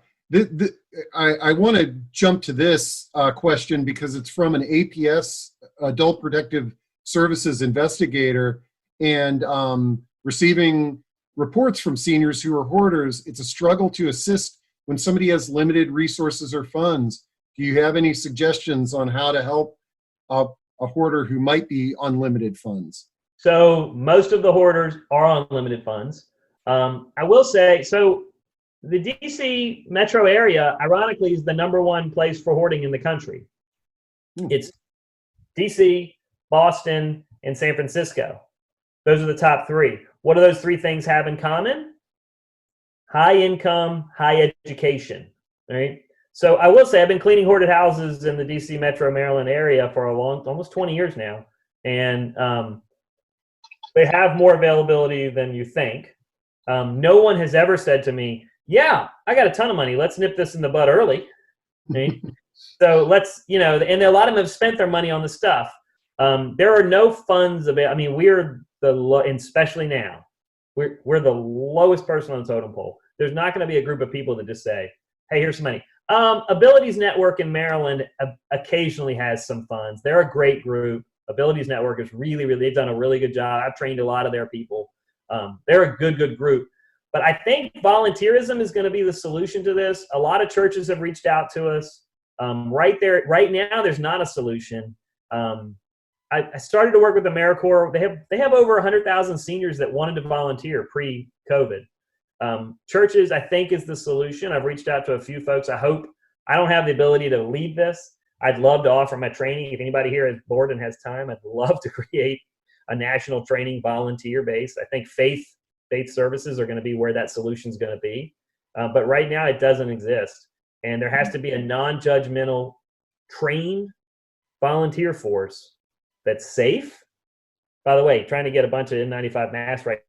I want to jump to this question because it's from an APS, Adult Protective Services investigator, and receiving reports from seniors who are hoarders. It's a struggle to assist when somebody has limited resources or funds. Do you have any suggestions on how to help a hoarder who might be on limited funds?
So most of the hoarders are on limited funds. I will say, so the DC metro area, ironically, is the #1 place for hoarding in the country. It's DC, Boston, and San Francisco. Those are the top 3. What do those 3 things have in common? High income, high education, right? So I will say I've been cleaning hoarded houses in the DC metro Maryland area for almost 20 years now. And they have more availability than you think. No one has ever said to me, yeah, I got a ton of money. Let's nip this in the bud early. Right? So let's, and a lot of them have spent their money on the stuff. There are no funds available. I mean, we're and especially now, we're the lowest person on the totem pole. There's not going to be a group of people that just say, hey, here's some money. Abilities Network in Maryland occasionally has some funds. They're a great group. Abilities Network is really, they've done a really good job. I've trained a lot of their people. They're a good group. But I think volunteerism is going to be the solution to this. A lot of churches have reached out to us. Right now, there's not a solution. I started to work with AmeriCorps. They have over 100,000 seniors that wanted to volunteer pre-COVID. Churches, I think, is the solution. I've reached out to a few folks. I don't have the ability to lead this. I'd love to offer my training. If anybody here is bored and has time, I'd love to create a national training volunteer base. I think faith services are going to be where that solution is going to be. But right now it doesn't exist. And there has to be a non-judgmental, trained volunteer force that's safe. By the way, trying to get a bunch of N95 masks right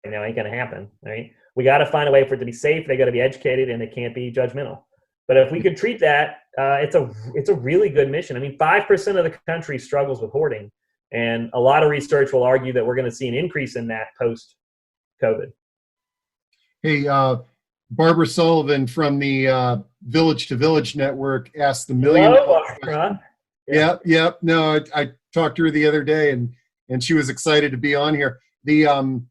now ain't going to happen, right? We got to find a way for it to be safe. They got to be educated, and they can't be judgmental. But if we could treat that, it's a really good mission. I mean, 5% of the country struggles with hoarding, and a lot of research will argue that we're going to see an increase in that post-COVID.
Hey, Barbara Sullivan from the Village to Village Network asked the million.
Hello, Barbara.
Yeah. No, I talked to her the other day, and she was excited to be on here. The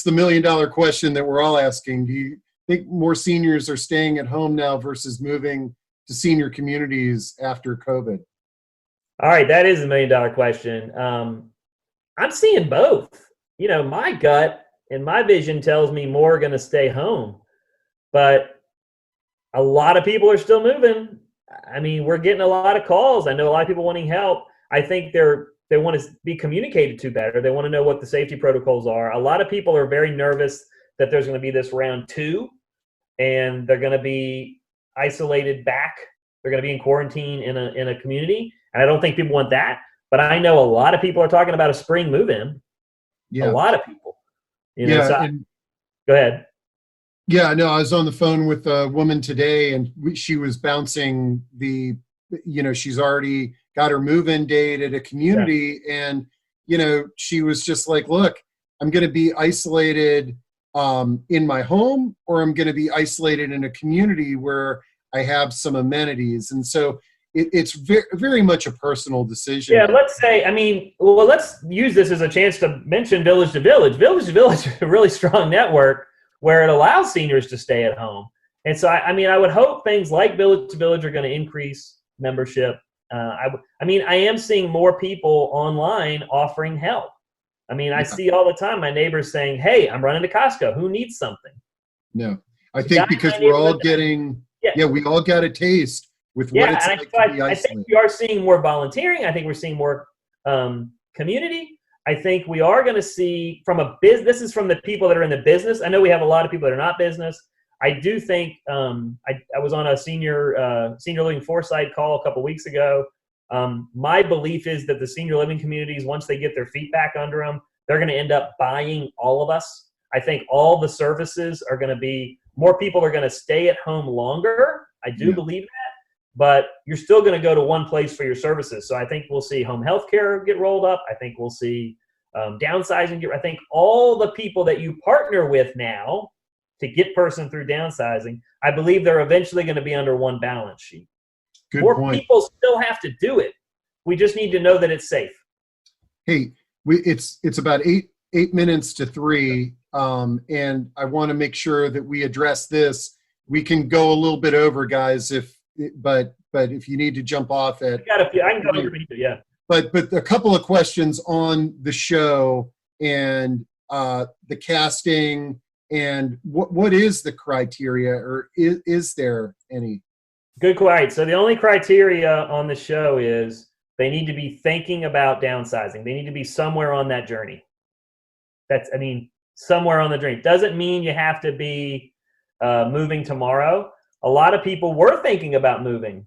million-dollar question that we're all asking: do you think more seniors are staying at home now versus moving to senior communities after COVID?
All right, that is a million-dollar question. I'm seeing both. My gut and my vision tells me more are going to stay home, but a lot of people are still moving. I mean, we're getting a lot of calls. I know a lot of people wanting help. I think they want to be communicated to better. They want to know what the safety protocols are. A lot of people are very nervous that there's going to be this round 2, and they're going to be isolated back. They're going to be in quarantine in a community, and I don't think people want that. But I know a lot of people are talking about a spring move-in. Yeah. A lot of people. Go ahead.
Yeah, no, I was on the phone with a woman today, and she was bouncing she's already got her move-in date at a community, and, she was just like, look, I'm going to be isolated in my home, or I'm going to be isolated in a community where I have some amenities. And so it's very much a personal decision.
Yeah, let's say, let's use this as a chance to mention Village to Village. Village to Village is a really strong network where it allows seniors to stay at home. And so, I would hope things like Village to Village are going to increase membership. I am seeing more people online offering help. I see all the time my neighbors saying, hey, I'm running to Costco. Who needs something?
No, I think because we're all getting, we all got a taste with what it's like to be isolated.
I think we are seeing more volunteering. I think we're seeing more community. I think we are going to see from this is from the people that are in the business. I know we have a lot of people that are not business. I do think I was on a senior living foresight call a couple weeks ago. My belief is that the senior living communities, once they get their feet back under them, they're going to end up buying all of us. I think all the services are going to be, more people are going to stay at home longer. I do believe that. But you're still going to go to one place for your services. So I think we'll see home health care get rolled up. I think we'll see downsizing. I think all the people that you partner with now to get person through downsizing, I believe they're eventually going to be under one balance sheet.
Good
More
point.
people still have to do it. We just need to know that it's safe.
Hey, it's about eight minutes to 3, and I want to make sure that we address this. We can go a little bit over, guys, but if you need to jump off at,
I can go over. Yeah.
But a couple of questions on the show and the casting and what is the criteria, or is there any?
Good question. So the only criteria on the show is they need to be thinking about downsizing. They need to be somewhere on that journey. Somewhere on the journey. Doesn't mean you have to be moving tomorrow. A lot of people were thinking about moving,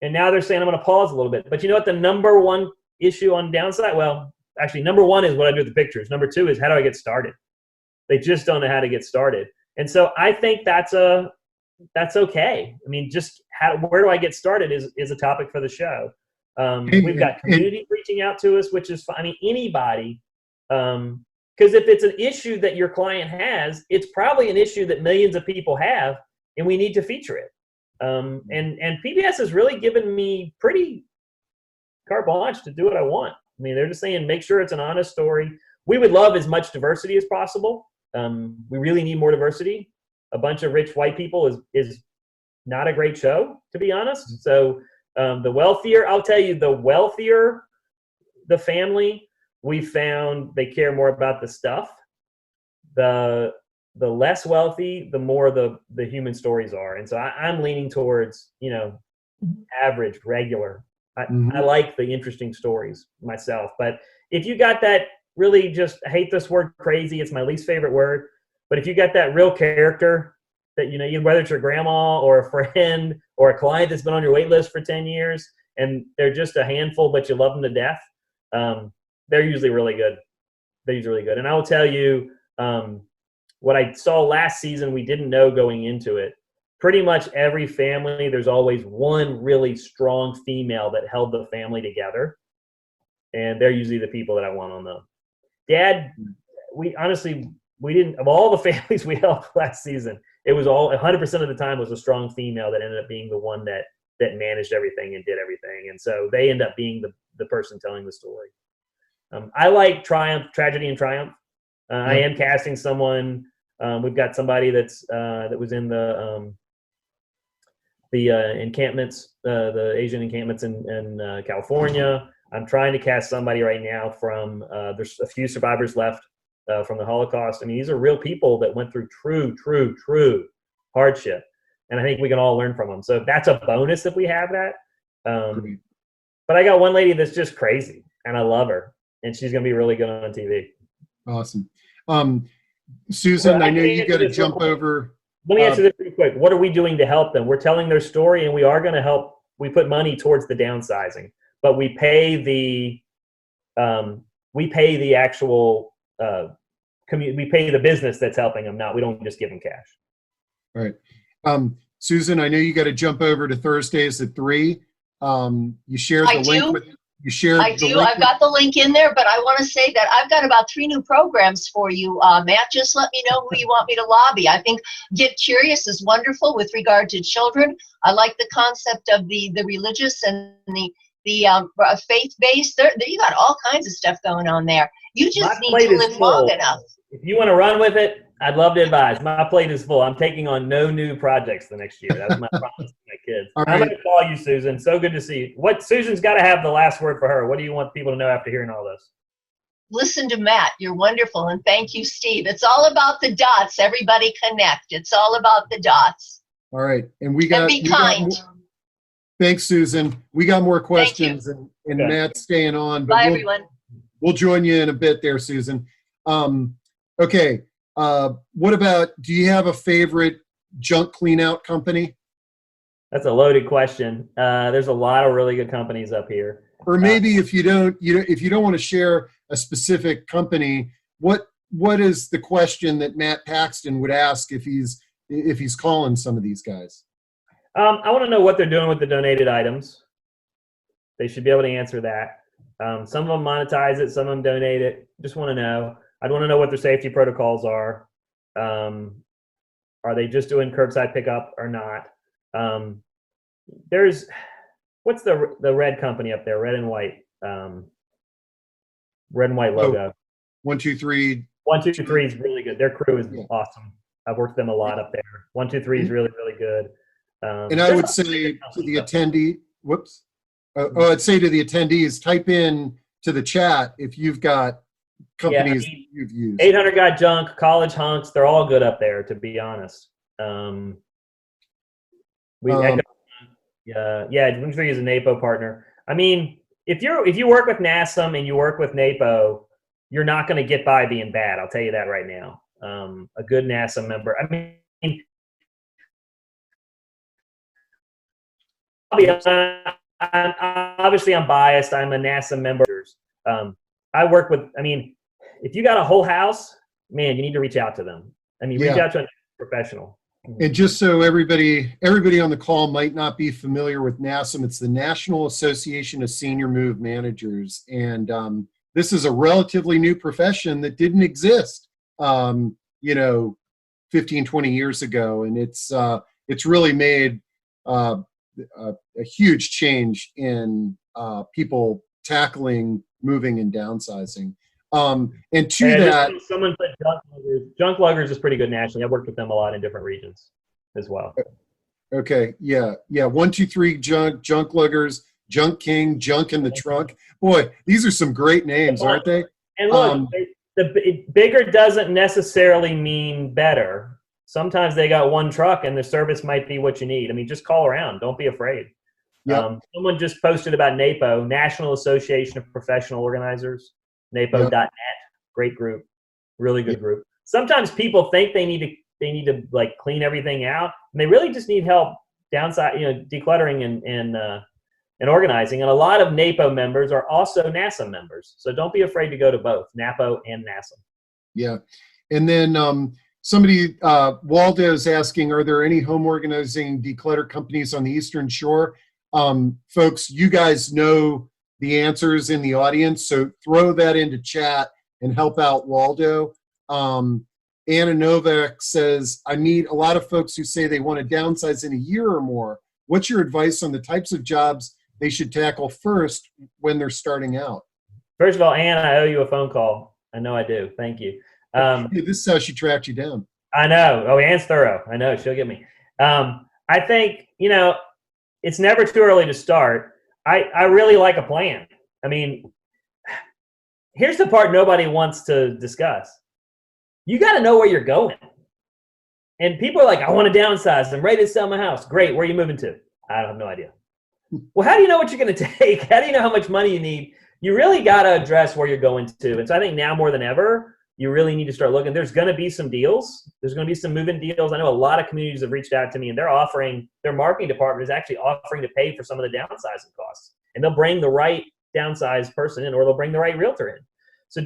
and now they're saying, I'm going to pause a little bit. But you know what the number one issue on downside? Well, actually, number one is what I do with the pictures. Number two is how do I get started? They just don't know how to get started. And so I think that's okay. Where do I get started is a topic for the show. We've got community reaching out to us, which is fine. Anybody, because if it's an issue that your client has, it's probably an issue that millions of people have, and we need to feature it. And PBS has really given me pretty carte blanche to do what I want. They're just saying, make sure it's an honest story. We would love as much diversity as possible. We really need more diversity. A bunch of rich white people is not a great show, to be honest. So the wealthier the family, we found they care more about the stuff. The less wealthy, the more the human stories are. And so I'm leaning towards, average, regular. I like the interesting stories myself. But if you got that really I hate this word crazy, it's my least favorite word. But if you got that real character that, whether it's your grandma or a friend or a client that's been on your wait list for 10 years and they're just a handful, but you love them to death, they're usually really good. And I will tell you, what I saw last season, we didn't know going into it. Pretty much every family, there's always one really strong female that held the family together. And they're usually the people that I want on them. Dad, we didn't, of all the families we helped last season, it was 100% of the time was a strong female that ended up being the one that managed everything and did everything. And so they end up being the person telling the story. I like tragedy and triumph. I am casting someone. We've got somebody that was in the encampments, the Asian encampments in California. I'm trying to cast somebody right now from, there's a few survivors left from the Holocaust. These are real people that went through true hardship. And I think we can all learn from them. So that's a bonus if we have that. But I got one lady that's just crazy, and I love her. And she's going to be really good on TV.
Awesome. Susan, I know you got to jump over.
Let me answer this real quick. What are we doing to help them? We're telling their story, and we are going to help. We put money towards the downsizing, but we pay the actual we pay the business that's helping them. We don't just give them cash.
All right. Susan, I know you got to jump over to Thursdays at 3. You shared the link with. You shared
I
the
do.
link
I've got the link in there, but I want to say that I've got about 3 new programs for you, Matt. Just let me know who you want me to lobby. I think Get Curious is wonderful with regard to children. I like the concept of the religious and the faith-based. You got all kinds of stuff going on there. You
My
just need
plate
to
is
live long
full.
enough.
If you want to run with it, I'd love to advise. My plate is full. I'm taking on no new projects the next year. That's my promise to my kids.
All
I'm
right.
going to call you, Susan. So good to see you. What Susan's got to have the last word for her. What do you want people to know after hearing all this?
Listen to Matt. You're wonderful. And thank you, Steve. It's all about the dots. Everybody connect. It's all about the dots.
All right. And we
And
got,
be kind.
thanks, Susan. We got more questions and
Okay.
Matt's staying on, but
Bye, everyone.
we'll join you in a bit there, Susan. Okay. What about, do you have a favorite junk cleanout company?
That's a loaded question. There's a lot of really good companies up here.
Or maybe if you don't want to share a specific company, what is the question that Matt Paxton would ask if he's calling some of these guys?
I want to know what they're doing with the donated items. They should be able to answer that. Some of them monetize it, some of them donate it. Just want to know. I'd want to know what their safety protocols are. Are they just doing curbside pickup or not? There's, what's the red company up there? Red and white. Red and white logo.
123.
123 is really good. Their crew is awesome. I've worked with them a lot up there. 123 is really, really good.
And I would say to the attendee, I'd say to the attendees, type in to the chat if you've got companies that you've used.
800 Got Junk, College Hunks, they're all good up there, to be honest. Winfrey is a NAPO partner. I mean, if you work with NASM and you work with NAPO, you're not going to get by being bad. I'll tell you that right now. A good NASM member. I mean, obviously I'm biased. I'm a NASM member. I work with, I mean, if you got a whole house, man, you need to reach out to them. I mean, reach out to a professional.
And just so everybody on the call might not be familiar with NASM, it's the National Association of Senior Move Managers. And this is a relatively new profession that didn't exist, 15, 20 years ago. And it's really made a huge change in people tackling moving and downsizing. And that,
someone said junk luggers is pretty good nationally. I've worked with them a lot in different regions as well.
Okay, yeah. 123 junk luggers, Junk King, Junk in the Trunk. Boy, these are some great names, aren't they?
And look, the bigger doesn't necessarily mean better. Sometimes they got one truck and the service might be what you need. I mean, just call around. Don't be afraid.
Yep.
Someone just posted about NAPO, National Association of Professional Organizers, NAPO.net. Great group, really good group. Sometimes people think they need to like clean everything out, and they really just need help decluttering and organizing. And a lot of NAPO members are also NASM members, so don't be afraid to go to both NAPO and NASM. Yeah,
and then somebody Waldo is asking, are there any home organizing declutter companies on the Eastern Shore? Folks, you guys know the answers in the audience, so throw that into chat and help out Waldo. Anna Novak says, I meet a lot of folks who say they want to downsize in a year or more. What's your advice on the types of jobs they should tackle first when they're starting out?
First of all, Anna, I owe you a phone call. I know I do. Thank you.
This is how she tracked you down.
I know. Oh, Anne's thorough. I know. She'll get me. I think, it's never too early to start. I really like a plan. I mean, here's the part nobody wants to discuss. You got to know where you're going. And people are like, I want to downsize. I'm ready to sell my house. Great. Where are you moving to? I have no idea. Well, how do you know what you're going to take? How do you know how much money you need? You really got to address where you're going to. And so I think now more than ever, you really need to start looking. There's going to be some deals. There's going to be some move-in deals. I know a lot of communities have reached out to me, and their marketing department is actually offering to pay for some of the downsizing costs. And they'll bring the right downsized person in, or they'll bring the right realtor in. So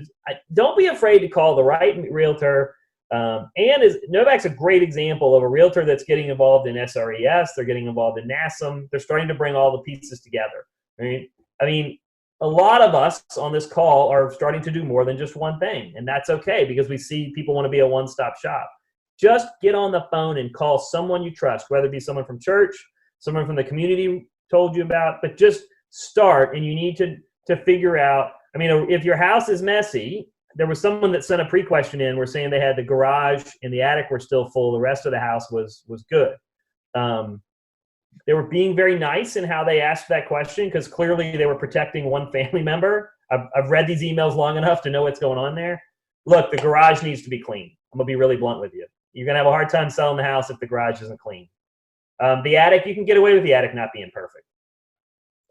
don't be afraid to call the right realtor. Novak's a great example of a realtor that's getting involved in SRES. They're getting involved in NASM. They're starting to bring all the pieces together. Right? I mean, a lot of us on this call are starting to do more than just one thing, and that's okay because we see people want to be a one-stop shop. Just get on the phone and call someone you trust, whether it be someone from church, someone from the community told you about, but just start, and you need to figure out, I mean, if your house is messy, there was someone that sent a pre-question in, we're saying they had the garage and the attic were still full, the rest of the house was good. They were being very nice in how they asked that question because clearly they were protecting one family member. I've read these emails long enough to know what's going on there. Look, the garage needs to be clean. I'm going to be really blunt with you. You're going to have a hard time selling the house if the garage isn't clean. The attic, you can get away with the attic not being perfect.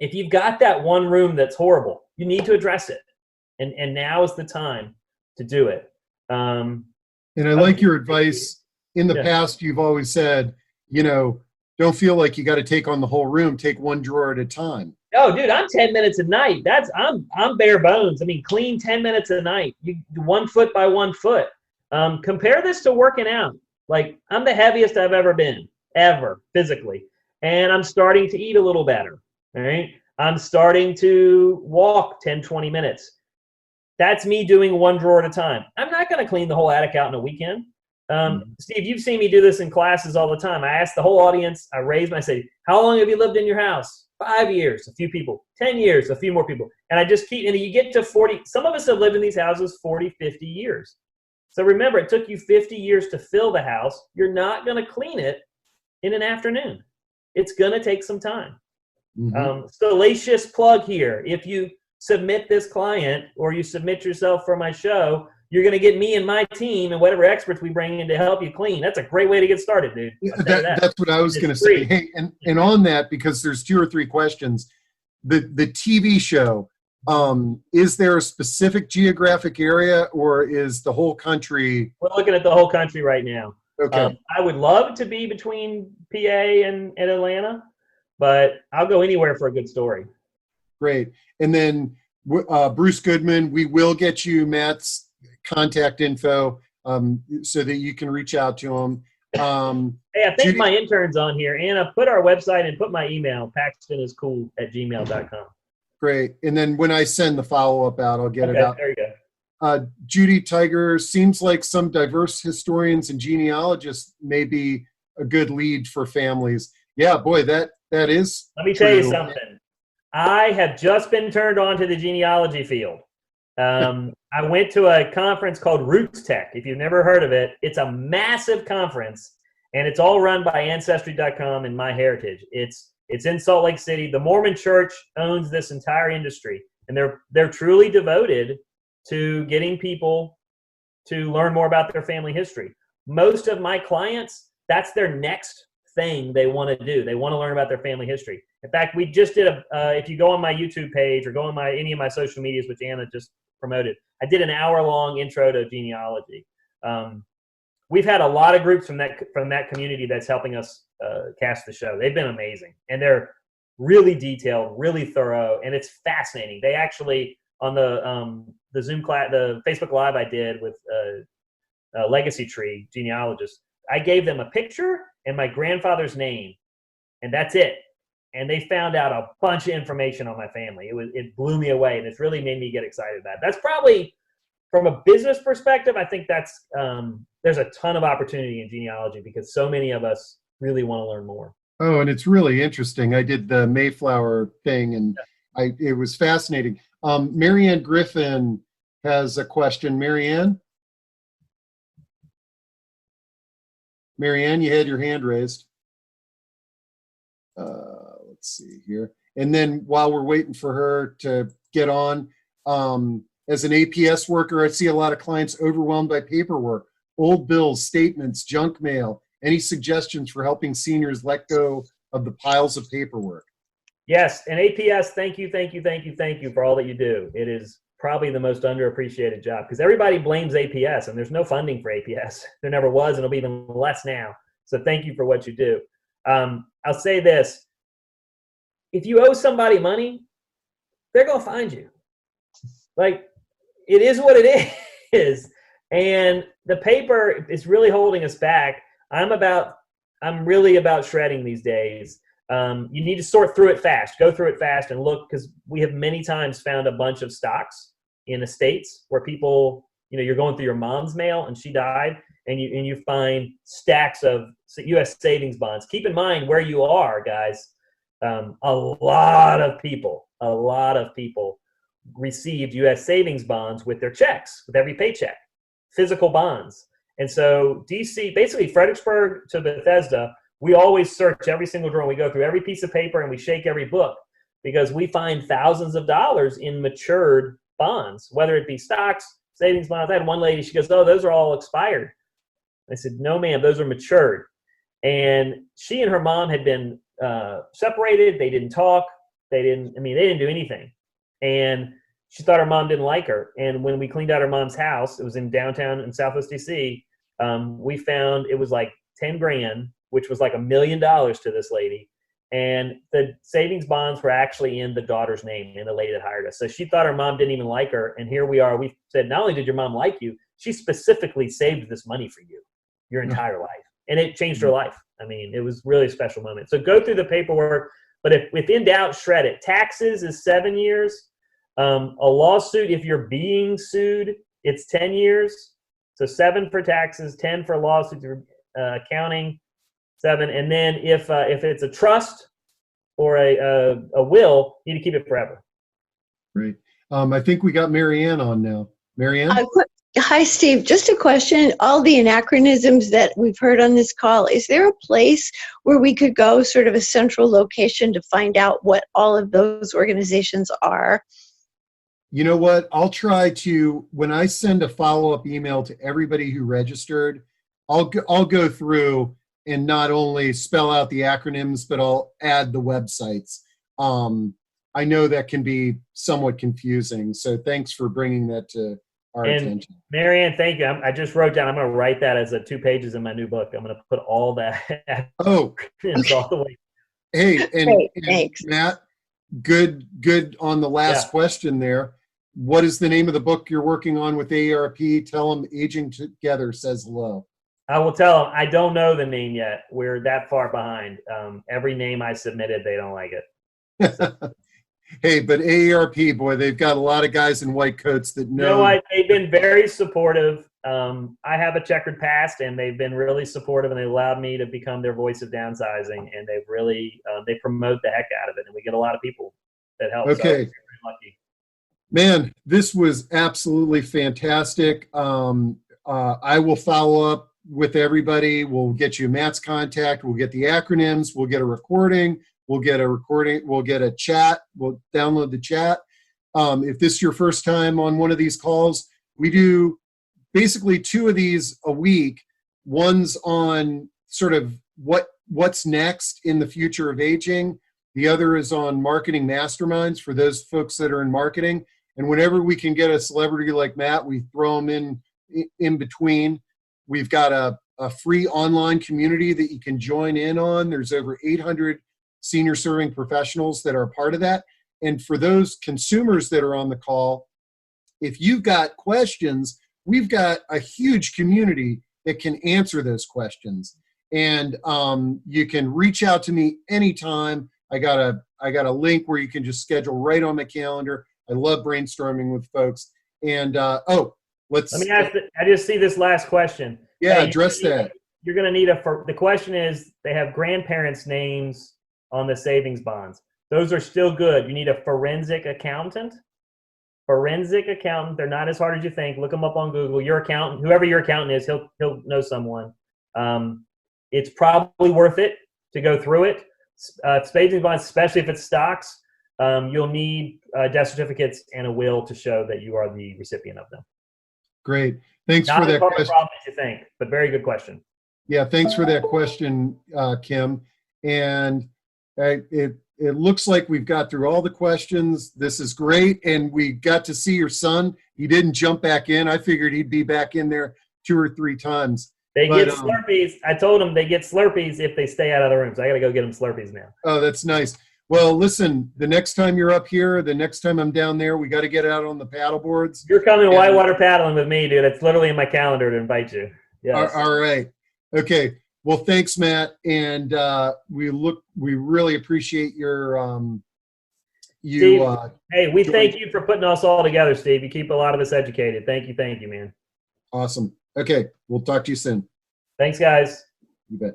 If you've got that one room that's horrible, you need to address it. And now is the time to do it.
And I like your advice. In the past, you've always said, don't feel like you got to take on the whole room. Take one drawer at a time.
Oh, dude, I'm 10 minutes a night. I'm bare bones. I mean, clean 10 minutes a night. You 1 foot by 1 foot. Compare this to working out. Like, I'm the heaviest I've ever been, ever, physically. And I'm starting to eat a little better. All right. I'm starting to walk 10, 20 minutes. That's me doing one drawer at a time. I'm not going to clean the whole attic out in a weekend. Steve, you've seen me do this in classes all the time. I ask the whole audience, I say, how long have you lived in your house? 5 years, a few people. 10 years, a few more people. And I just keep, and you get to 40. Some of us have lived in these houses 40, 50 years. So remember, it took you 50 years to fill the house. You're not going to clean it in an afternoon. It's going to take some time. Salacious plug here. If you submit this client or you submit yourself for my show, you're going to get me and my team and whatever experts we bring in to help you clean. That's a great way to get started, dude.
That's what I was going to say. Hey, and on that, because there's 2 or 3 questions, the TV show, is there a specific geographic area or is the whole country?
We're looking at the whole country right now.
Okay.
I would love to be between PA and Atlanta, but I'll go anywhere for a good story.
Great. And then Bruce Goodman, we will get you Matt's contact info so that you can reach out to him.
Hey, I think my intern's on here. Anna, put our website and put my email, paxtoniscool@gmail.com.
Great. And then when I send the follow-up out, I'll get it out.
There you go.
Judy Tiger, seems like some diverse historians and genealogists may be a good lead for families. Yeah, boy, that is
Let me tell you something. I have just been turned on to the genealogy field. I went to a conference called Roots Tech. If you've never heard of it, it's a massive conference, and it's all run by Ancestry.com and MyHeritage. It's in Salt Lake City. The Mormon Church owns this entire industry, and they're truly devoted to getting people to learn more about their family history. Most of my clients, that's their next thing they want to do. They want to learn about their family history. In fact, we just did if you go on my YouTube page or go on any of my social medias, which Anna just promoted, I did an hour-long intro to genealogy. We've had a lot of groups from that community that's helping us cast the show. They've been amazing, and they're really detailed, really thorough, and it's fascinating. They actually, on the Zoom class, the Facebook Live I did with a Legacy Tree genealogist, I gave them a picture and my grandfather's name, and that's it. And they found out a bunch of information on my family. It blew me away, and it's really made me get excited about it. That's probably, from a business perspective, I think that's there's a ton of opportunity in genealogy because so many of us really want to learn more.
Oh, and it's really interesting. I did the Mayflower thing, and it was fascinating. Marianne Griffin has a question. Marianne, you had your hand raised. Let's see here. And then while we're waiting for her to get on, as an APS worker, I see a lot of clients overwhelmed by paperwork, old bills, statements, junk mail. Any suggestions for helping seniors let go of the piles of paperwork?
Yes, and APS, thank you for all that you do. It is probably the most underappreciated job because everybody blames APS, and there's no funding for APS. There never was, and it'll be even less now. So thank you for what you do. I'll say this. If you owe somebody money, they're going to find you. Like, it is what it is. And the paper is really holding us back. I'm really about shredding these days. you need to sort through it fast. Go through it fast and look, because we have many times found a bunch of stocks in estates where people, you're going through your mom's mail and she died, and you find stacks of U.S. savings bonds. Keep in mind where you are, guys. A lot of people received U.S. savings bonds with their checks, with every paycheck, physical bonds. And so DC, basically Fredericksburg to Bethesda, we always search every single drawer. We go through every piece of paper and we shake every book, because we find thousands of dollars in matured bonds, whether it be stocks, savings bonds. I had one lady, she goes, "Oh, those are all expired." I said, "No, ma'am, those are matured." And she and her mom had been separated. They didn't talk. They didn't do anything. And she thought her mom didn't like her. And when we cleaned out her mom's house, it was in downtown in Southwest DC, we found it was like 10 grand, which was like $1 million to this lady. And the savings bonds were actually in the daughter's name, in the lady that hired us. So she thought her mom didn't even like her. And here we are. We said, not only did your mom like you, she specifically saved this money for you your entire life. And it changed her life. It was really a special moment. So go through the paperwork. But if in doubt, shred it. Taxes is 7 years. A lawsuit, if you're being sued, it's 10 years. So 7 for taxes, 10 for lawsuits, accounting, 7. And then if it's a trust or a will, you need to keep it forever.
Great. I think we got Marianne on now. Marianne?
Hi, Steve. Just a question. All the anachronisms that we've heard on this call, is there a place where we could go, sort of a central location, to find out what all of those organizations are?
You know what? I'll try to, when I send a follow-up email to everybody who registered, I'll go through and not only spell out the acronyms, but I'll add the websites. I know that can be somewhat confusing, so thanks for bringing that to our attention.
Marianne, thank you. I just wrote down, I'm going to write that as 2 pages in my new book. I'm going to put all that.
Oh.
all the way.
Hey,
Great, thanks.
Matt, good on the last question there. What is the name of the book you're working on with AARP? Tell them Aging Together says hello.
I will tell them I don't know the name yet. We're that far behind. Every name I submitted, they don't like it. So.
Hey, but AARP, boy, they've got a lot of guys in white coats that know.
They've been very supportive. I have a checkered past, and they've been really supportive, and they allowed me to become their voice of downsizing, and they've really they promote the heck out of it, and we get a lot of people that help.
Okay.
So we're very lucky.
Man, this was absolutely fantastic. I will follow up with everybody. We'll get you Matt's contact. We'll get the acronyms. We'll get a recording. We'll get a chat. We'll download the chat. If this is your first time on one of these calls, we do basically 2 of these a week. One's on sort of what's next in the future of aging. The other is on marketing masterminds for those folks that are in marketing. And whenever we can get a celebrity like Matt, we throw them in between. We've got a free online community that you can join in on. There's over 800 senior serving professionals that are a part of that. And for those consumers that are on the call, if you've got questions, we've got a huge community that can answer those questions. And you can reach out to me anytime. I got a link where you can just schedule right on my calendar. I love brainstorming with folks. And let
me ask. I just see this last question.
Yeah, address that.
You're going to need the question is, they have grandparents' names on the savings bonds. Those are still good. You need a forensic accountant. They're not as hard as you think. Look them up on Google. Your accountant, whoever your accountant is, he'll know someone. It's probably worth it to go through it. Savings bonds, especially if it's stocks, you'll need death certificates and a will to show that you are the recipient of them.
Great. Thanks
Not
for that question.
Not as problem as you think, but very good question.
Yeah, thanks for that question, Kim. And it looks like we've got through all the questions. This is great. And we got to see your son. He didn't jump back in. I figured he'd be back in there 2 or 3 times.
They get Slurpees. I told them they get Slurpees if they stay out of the room. So I got to go get them Slurpees now.
Oh, that's nice. Well, listen, the next time you're up here, the next time I'm down there, we got to get out on the paddle boards.
You're coming whitewater paddling with me, dude. It's literally in my calendar to invite you. Yes.
All right. Okay. Well, thanks, Matt, and we really appreciate your
Steve, hey, we thank you for putting us all together, Steve. You keep a lot of us educated. Thank you, man.
Awesome. Okay, we'll talk to you soon.
Thanks, guys.
You bet.